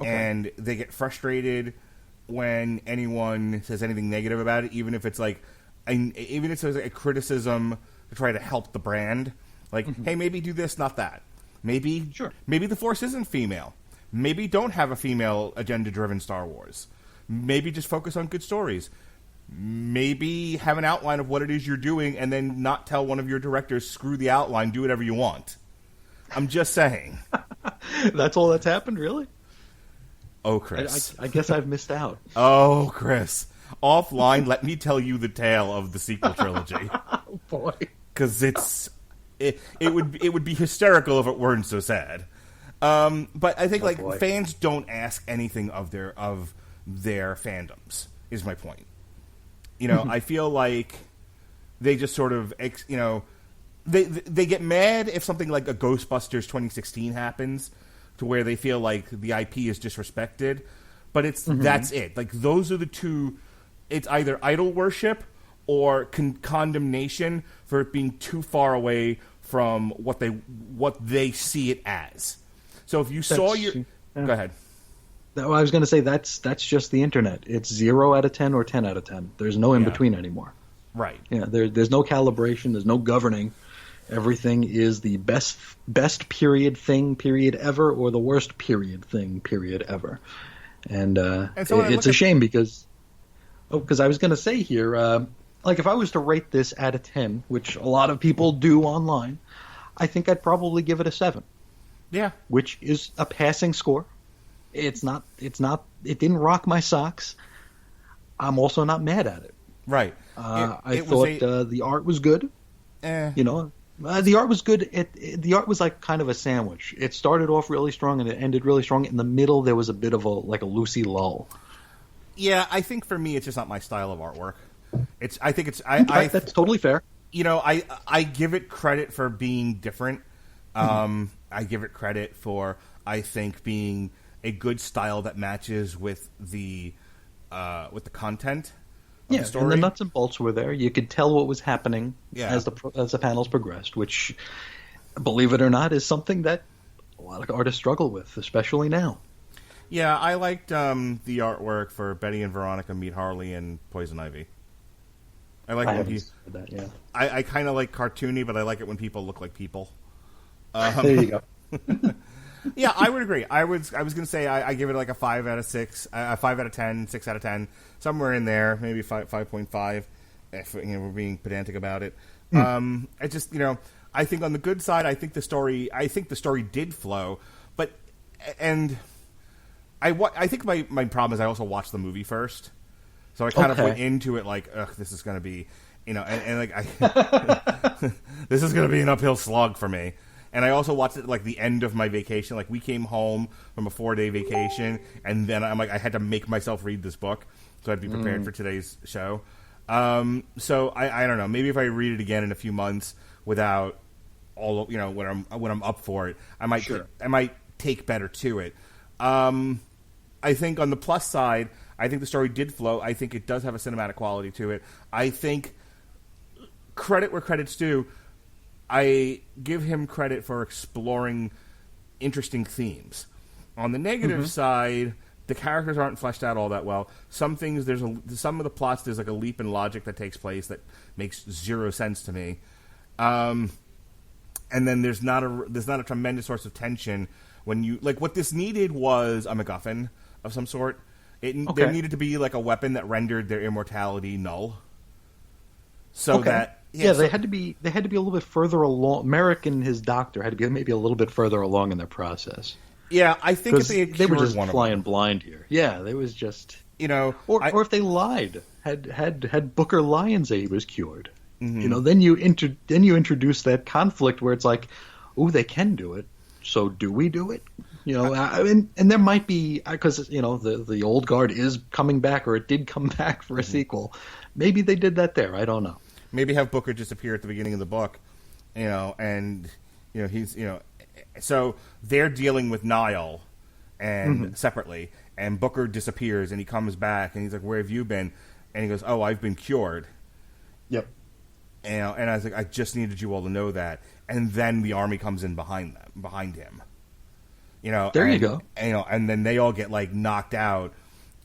Okay. And they get frustrated when anyone says anything negative about it, even if it's like a criticism to try to help the brand. Like, hey, maybe do this, not that. Maybe the Force isn't female. Maybe don't have a female agenda-driven Star Wars. Maybe just focus on good stories. Maybe have an outline of what it is you're doing and then not tell one of your directors, screw the outline, do whatever you want. I'm just saying. That's all that's happened, really? Oh, Chris. I guess I've missed out. Oh, Chris. Offline, let me tell you the tale of the sequel trilogy. Oh, boy. Because it would be hysterical if it weren't so sad. But I think fans don't ask anything of their fandoms, is my point. I feel like they just sort of they get mad if something like a Ghostbusters 2016 happens, to where they feel like the IP is disrespected. But that's it. Like, those are the two. It's either idol worship or condemnation for it being too far away from what they see it as. So if you saw your... Go ahead. I was going to say that's just the internet. It's 0 out of 10 or 10 out of 10. There's no in between anymore. Right. Yeah. There's no calibration. There's no governing. Everything is the best period thing period ever, or the worst period thing period ever. And so it's a shame because I was going to say here, like, if I was to rate this out of 10, which a lot of people do online, I think I'd probably give it a 7. Yeah. Which is a passing score. It didn't rock my socks. I'm also not mad at it. Right. I thought the art was good. The art was good. The art was like kind of a sandwich. It started off really strong and it ended really strong. In the middle, there was a bit of a loosey lull. Yeah, I think for me, it's just not my style of artwork. That's totally fair. I give it credit for being different. I give it credit for, I think, being a good style that matches with the content of the story. And the nuts and bolts were there. You could tell what was happening Yeah. as the panels progressed, which, believe it or not, is something that a lot of artists struggle with, especially now. Yeah, I liked the artwork for Betty and Veronica Meet Harley and Poison Ivy. I like when haven't said that, yeah. I kind of like cartoony, but I like it when people look like people. There you go. Yeah, I would agree. I was going to say I give it like a 5 out of 6, a 5 out of 10, 6 out of 10, somewhere in there, maybe 5.5 if we're being pedantic about it. I just, I think on the good side, I think the story did flow, but I think my problem is I also watched the movie first. So I kind of went into it like, ugh, this is going to be, and like this is going to be an uphill slug for me. And I also watched it like the end of my vacation. Like we came home from a 4-day vacation, and then I'm like, I had to make myself read this book so I'd be prepared for today's show. So I don't know. Maybe if I read it again in a few months without all when I'm up for it, I might take better to it. I think on the plus side, I think the story did flow. I think it does have a cinematic quality to it. I think credit where credit's due. I give him credit for exploring interesting themes. On the negative side, the characters aren't fleshed out all that well. Some things, some of the plots, there's like a leap in logic that takes place that makes zero sense to me. And then there's not a tremendous source of tension when you like. What this needed was a MacGuffin of some sort. There needed to be like a weapon that rendered their immortality null. So that they had to be a little bit further along. Merrick and his doctor had to be maybe a little bit further along in their process. Yeah, I think if they were just flying blind here. Yeah, they was just or if they lied, had Booker lie and say he was cured. Then you introduce that conflict where it's like, oh, they can do it. So do we do it? And there might be, because the old guard is coming back, or it did come back for a sequel. Maybe they did that there. I don't know. Maybe have Booker disappear at the beginning of the book, and he's so they're dealing with Niall and separately, and Booker disappears and he comes back and he's like, "Where have you been?" And he goes, "Oh, I've been cured." Yep. And I was like, I just needed you all to know that. And then the army comes in behind him. There you go. And then they all get like knocked out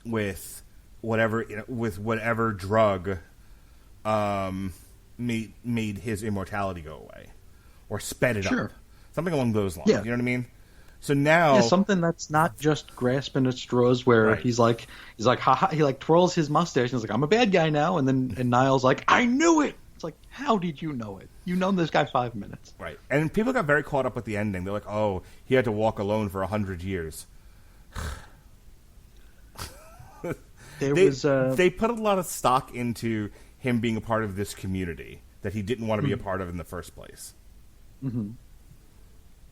with whatever drug made his immortality go away or sped it up. Something along those lines. Yeah. You know what I mean? So now something that's not just grasping at straws where he's like haha, he like twirls his mustache and he's like, I'm a bad guy now, and Niall's like, I knew it. It's like, how did you know it? You've known this guy 5 minutes. Right. And people got very caught up with the ending. They're like, oh, he had to walk alone for 100 years. They put a lot of stock into him being a part of this community that he didn't want to be a part of in the first place. Mm-hmm.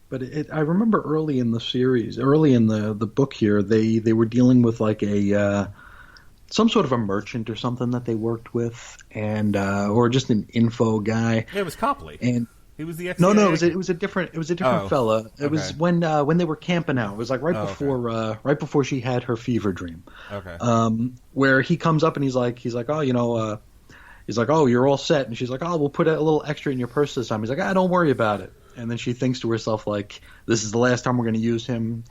But I remember early in the series, early in the book here, they were dealing with like some sort of a merchant or something that they worked with, and or just an info guy. Yeah, it was Copley, and he was the No, it was a different fella. It was when they were camping out. It was like right before she had her fever dream. Okay. Where he comes up and he's like, oh, he's like, oh, you're all set, and she's like, oh, we'll put a little extra in your purse this time. He's like, don't worry about it. And then she thinks to herself, like, this is the last time we're going to use him.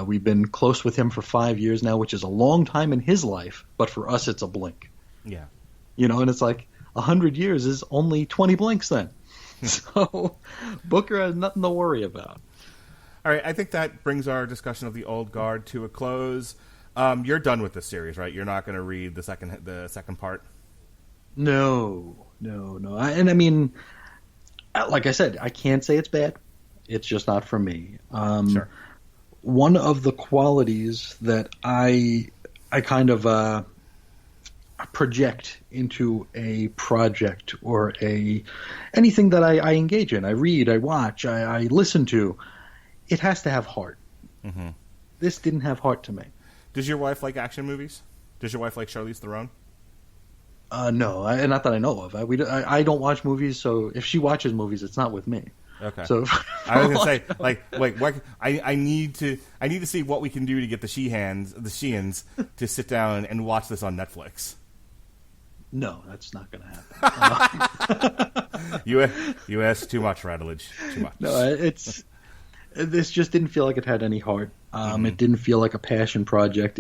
We've been close with him for 5 years now, which is a long time in his life, but for us it's a blink. Yeah. And it's like 100 years is only 20 blinks then. So Booker has nothing to worry about. All right, I think that brings our discussion of the Old Guard to a close. You're done with this series, right? You're not going to read the second part? No. I mean, like I said, I can't say it's bad. It's just not for me. Sure. One of the qualities that I kind of project into a project or anything that I engage in, I read, I watch, I listen to, it has to have heart. Mm-hmm. This didn't have heart to me. Does your wife like action movies? Does your wife like Charlize Theron? No, not that I know of. I don't watch movies, so if she watches movies, it's not with me. Okay. So I was gonna say, what, I need to see what we can do to get the Sheehans to sit down and watch this on Netflix. No, that's not going to happen. You asked too much, Radulich. Too much. No, this just didn't feel like it had any heart. It didn't feel like a passion project.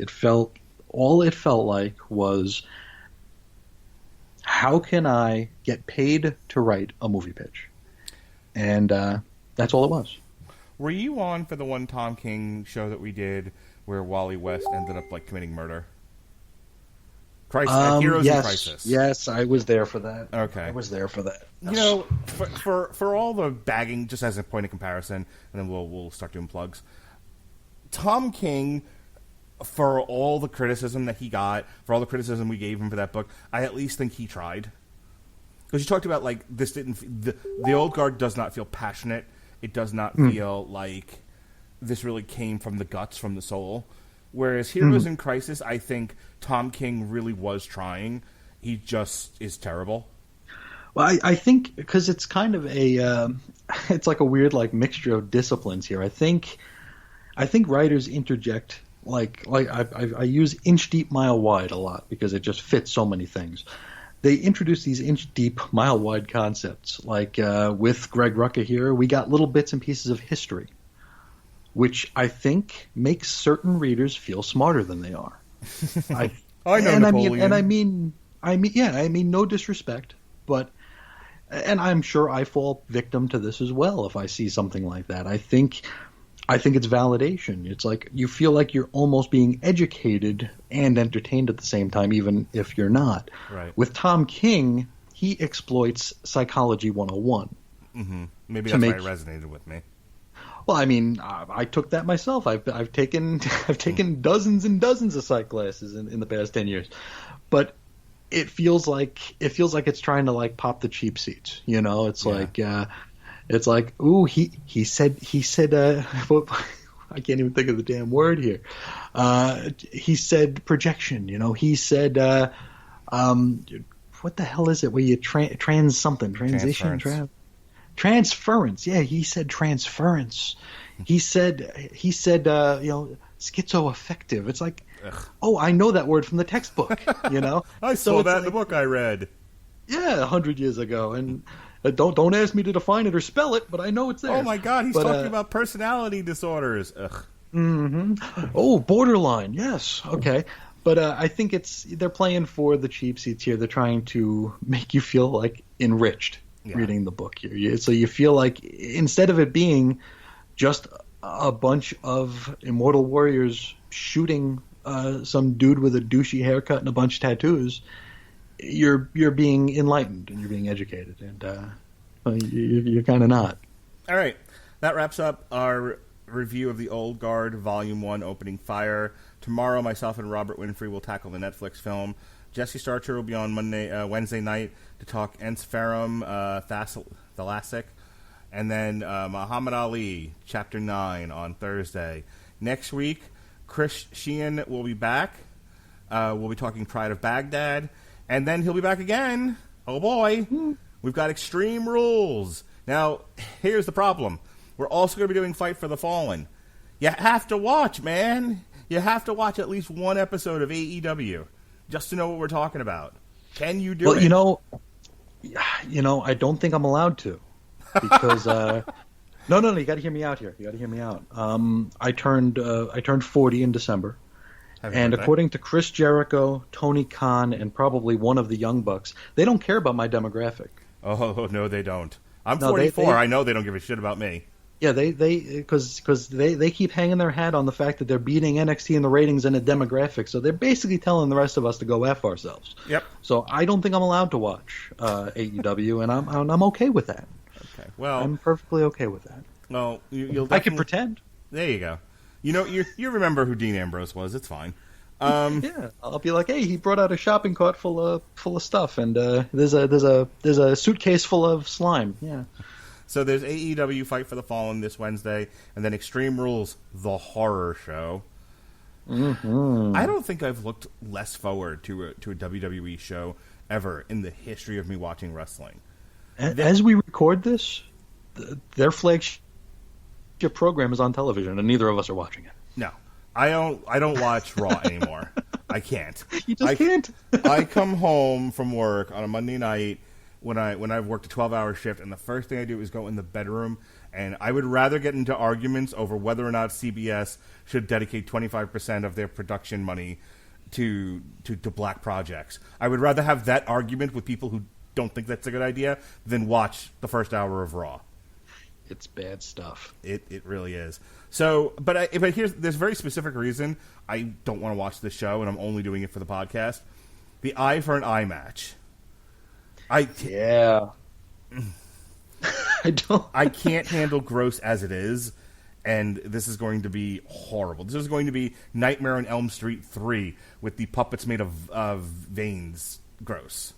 All it felt like was, how can I get paid to write a movie pitch? And that's all it was. Were you on for the one Tom King show that we did where Wally West ended up committing murder? Heroes in Crisis. Yes, I was there for that. Okay. I was there for that. You know, for all the bagging, just as a point of comparison, and then we'll start doing plugs. Tom King, for all the criticism that he got, for all the criticism we gave him for that book, I at least think he tried. Because you talked about this the Old Guard does not feel passionate. It does not feel like this really came from the guts, from the soul. Whereas Heroes in Crisis, I think Tom King really was trying. He just is terrible. Well, I think because it's kind of it's like a weird mixture of disciplines here. I think writers interject I use inch deep, mile wide a lot because it just fits so many things. They introduce these inch deep, mile wide concepts. With Greg Rucka here, we got little bits and pieces of history, which I think makes certain readers feel smarter than they are. I know Napoleon. I mean, no disrespect, but, and I'm sure I fall victim to this as well if I see something like that. I think it's validation. It's like you feel like you're almost being educated and entertained at the same time, even if you're not. Right. With Tom King, he exploits Psychology 101. Mm-hmm. Maybe that's why it resonated with me. Well, I mean, I took that myself. I've taken dozens and dozens of psych classes in the past 10 years, but it feels like it's trying to pop the cheap seats. You know, it's ooh, he said I can't even think of the damn word here. He said projection. You know, he said what the hell is it where you transference. Yeah, he said transference. He said schizoaffective. It's like, oh, I know that word from the textbook, you know? I saw that in the book I read. Yeah, 100 years ago. And don't ask me to define it or spell it, but I know it's there. Oh my God, he's talking about personality disorders. Ugh. Mm-hmm. Oh, borderline. Yes. Okay. But I think they're playing for the cheap seats here. They're trying to make you feel enriched. Yeah. Reading the book here. So you feel like instead of it being just a bunch of immortal warriors shooting some dude with a douchey haircut and a bunch of tattoos, you're being enlightened and you're being educated, and you're kind of not. All right. That wraps up our review of The Old Guard, Volume 1, Opening Fire. Tomorrow, myself and Robert Winfrey will tackle the Netflix film. Jesse Starcher will be on Wednesday night to talk Ensferum Thalassic, and then Muhammad Ali, Chapter 9 on Thursday. Next week, Chris Sheehan will be back. We'll be talking Pride of Baghdad, and then he'll be back again. Oh boy, we've got Extreme Rules. Now, here's the problem. We're also going to be doing Fight for the Fallen. You have to watch, man. You have to watch at least one episode of AEW. Just to know what we're talking about. Can you do it? Well, I don't think I'm allowed to, because no, you got to hear me out here. You got to hear me out. I turned 40 in December, and according to Chris Jericho, Tony Khan, and probably one of the Young Bucks, they don't care about my demographic. Oh no, they don't. I'm 44. I know they don't give a shit about me. Yeah, because they keep hanging their hat on the fact that they're beating NXT in the ratings and the demographics, so they're basically telling the rest of us to go F ourselves. Yep. So I don't think I'm allowed to watch AEW, and I'm okay with that. Okay. Well, I'm perfectly okay with that. Well, you'll. I can pretend. There you go. You remember who Dean Ambrose was. It's fine. Yeah, I'll be like, hey, he brought out a shopping cart full of stuff, and there's a suitcase full of slime. Yeah. So there's AEW Fight for the Fallen this Wednesday, and then Extreme Rules, the horror show. Mm-hmm. I don't think I've looked less forward to a WWE show ever in the history of me watching wrestling. As we record this, their flagship program is on television, and neither of us are watching it. No, I don't watch Raw anymore. I can't. You just can't. I come home from work on a Monday night when I've worked a 12-hour shift, and the first thing I do is go in the bedroom, and I would rather get into arguments over whether or not CBS should dedicate 25% of their production money to black projects. I would rather have that argument with people who don't think that's a good idea than watch the first hour of Raw. It's bad stuff. It really is. So, but there's a very specific reason I don't want to watch this show, and I'm only doing it for the podcast. The eye for an eye match. Yeah. I can't handle gross as it is, and this is going to be horrible. This is going to be Nightmare on Elm Street 3 with the puppets made of veins. Gross.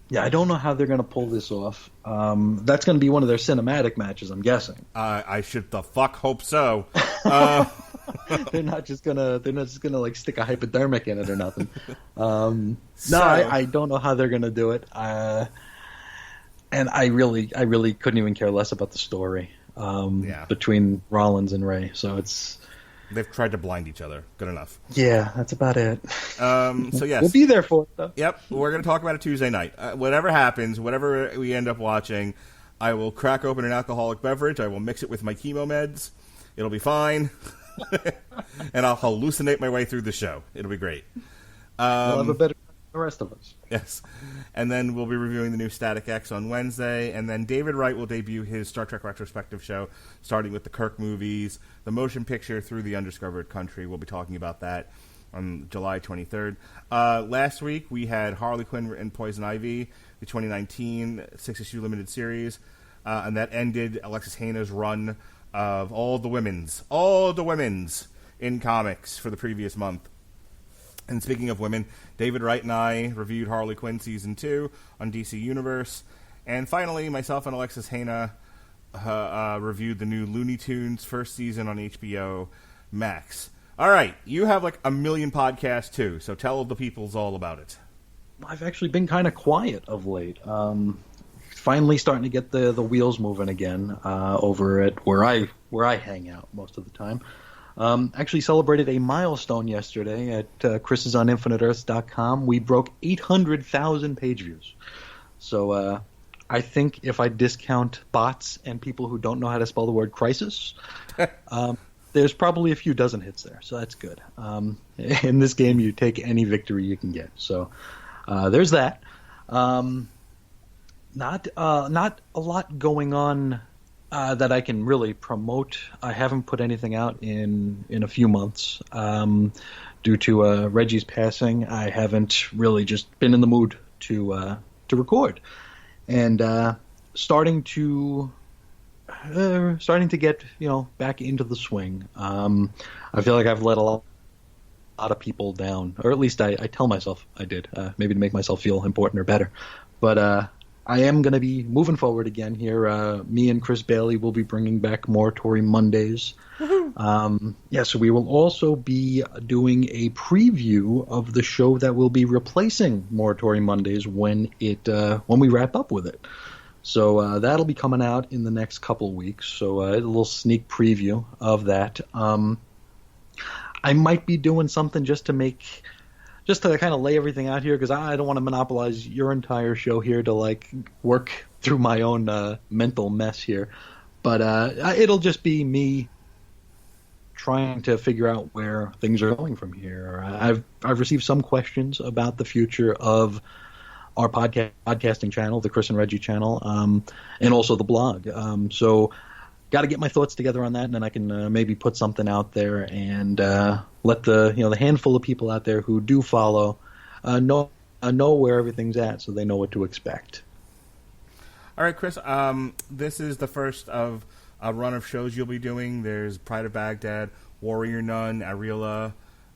Yeah, I don't know how they're going to pull this off. That's going to be one of their cinematic matches, I'm guessing. I should the fuck hope so. They're not just gonna like stick a hypodermic in it or nothing. I don't know how they're gonna do it. And I really couldn't even care less about the story between Rollins and Ray. So they've tried to blind each other. Good enough. Yeah, that's about it. So yes, we'll be there for it though. Yep, we're gonna talk about it Tuesday night. Whatever happens, whatever we end up watching, I will crack open an alcoholic beverage. I will mix it with my chemo meds. It'll be fine. And I'll hallucinate my way through the show. It'll be great. We'll have a better time than the rest of us. Yes. And then we'll be reviewing the new Static X on Wednesday. And then David Wright will debut his Star Trek retrospective show, starting with the Kirk movies, the motion picture Through the Undiscovered Country. We'll be talking about that on July 23rd. Last week, we had Harley Quinn and Poison Ivy, the 2019 six-issue limited series. And that ended Alexis Haina's run of all the women's in comics for the previous month. And speaking of women, David Wright and I reviewed Harley Quinn Season 2 on DC Universe. And finally, myself and Alexis Haina reviewed the new Looney Tunes first season on HBO Max. All right, you have like a million podcasts too, so tell the peoples all about it. I've actually been kind of quiet of late. Finally starting to get the wheels moving again over at where I hang out most of the time. Actually celebrated a milestone yesterday at chrisisoninfiniteearths.com. We broke 800,000 page views. So I think if I discount bots and people who don't know how to spell the word crisis, there's probably a few dozen hits there. So that's good. In this game, you take any victory you can get. So there's that. Not a lot going on that I can really promote. I haven't put anything out in a few months due to Reggie's passing. I haven't really just been in the mood to record, and starting to get back into the swing. I feel like I've let a lot of people down, or at least I tell myself I did, maybe to make myself feel important or better, but. I am going to be moving forward again here. Me and Chris Bailey will be bringing back Moratory Mondays. So we will also be doing a preview of the show that will be replacing Moratory Mondays when we wrap up with it. So that'll be coming out in the next couple of weeks. So a little sneak preview of that. I might be doing something just to kind of lay everything out here, because I don't want to monopolize your entire show here to like work through my own mental mess here. But it'll just be me trying to figure out where things are going from here. I've received some questions about the future of our podcasting channel, the Chris and Reggie channel, and also the blog. So got to get my thoughts together on that, and then I can maybe put something out there and let the handful of people out there who do follow know where everything's at, so they know what to expect. All right, Chris. This is the first of a run of shows you'll be doing. There's Pride of Baghdad, Warrior Nun, Arila.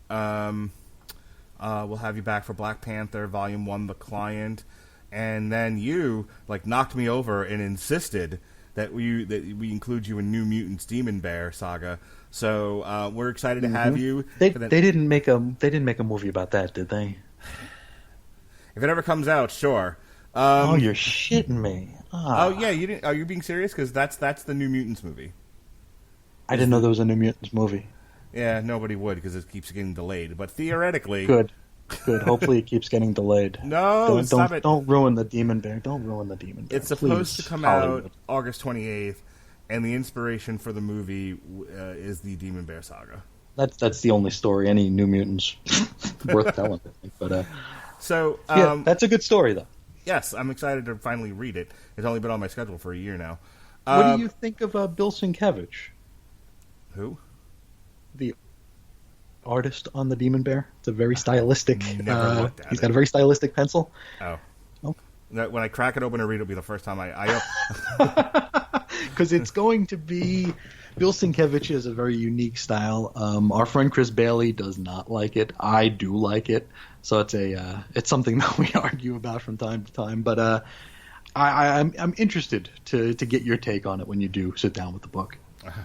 We'll have you back for Black Panther Volume 1, The Client, and then you knocked me over and insisted that we include you in New Mutants Demon Bear saga. So we're excited to have you. They didn't make a movie about that, did they? If it ever comes out, sure. Oh, you're shitting me. Oh yeah, you didn't? Are you being serious? Because that's the New Mutants movie. I didn't know there was a New Mutants movie. Yeah, nobody would because it keeps getting delayed. But theoretically, Good. Hopefully, it keeps getting delayed. No, stop it! Don't ruin the Demon Bear. Don't ruin the Demon Bear. It's supposed Please, to come Hollywood. out August 28th, and the inspiration for the movie is the Demon Bear saga. That's the only story any New Mutants worth telling. I think. But So yeah, that's a good story though. yes, I'm excited to finally read it. It's only been on my schedule for a year now. What do you think of Bill Sienkiewicz, Who? the artist on the Demon Bear? It's a very stylistic. Never looked at he's it. got a very stylistic pencil. Oh. Oh. When I crack it open and read it, it'll be the first time I Because it's going to be Bill Sienkiewicz has a very unique style. Our friend Chris Bailey does not like it. I do like it, so it's something that we argue about from time to time. But I'm interested to get your take on it when you do sit down with the book.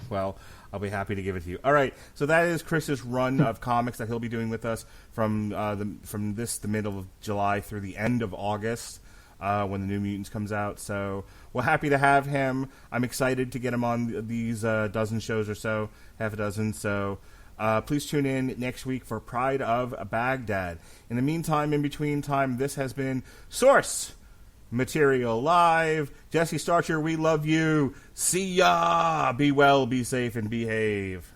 well, I'll be happy to give it to you. All right, so that is Chris's run of comics that he'll be doing with us from the middle of July through the end of August. When the New Mutants comes out. So we're happy to have him. I'm excited to get him on these dozen shows or so, half a dozen. So please tune in next week for Pride of Baghdad. In the meantime, in between time, this has been Source Material Live. Jesse Starcher, we love you. See ya. Be well, be safe, and behave.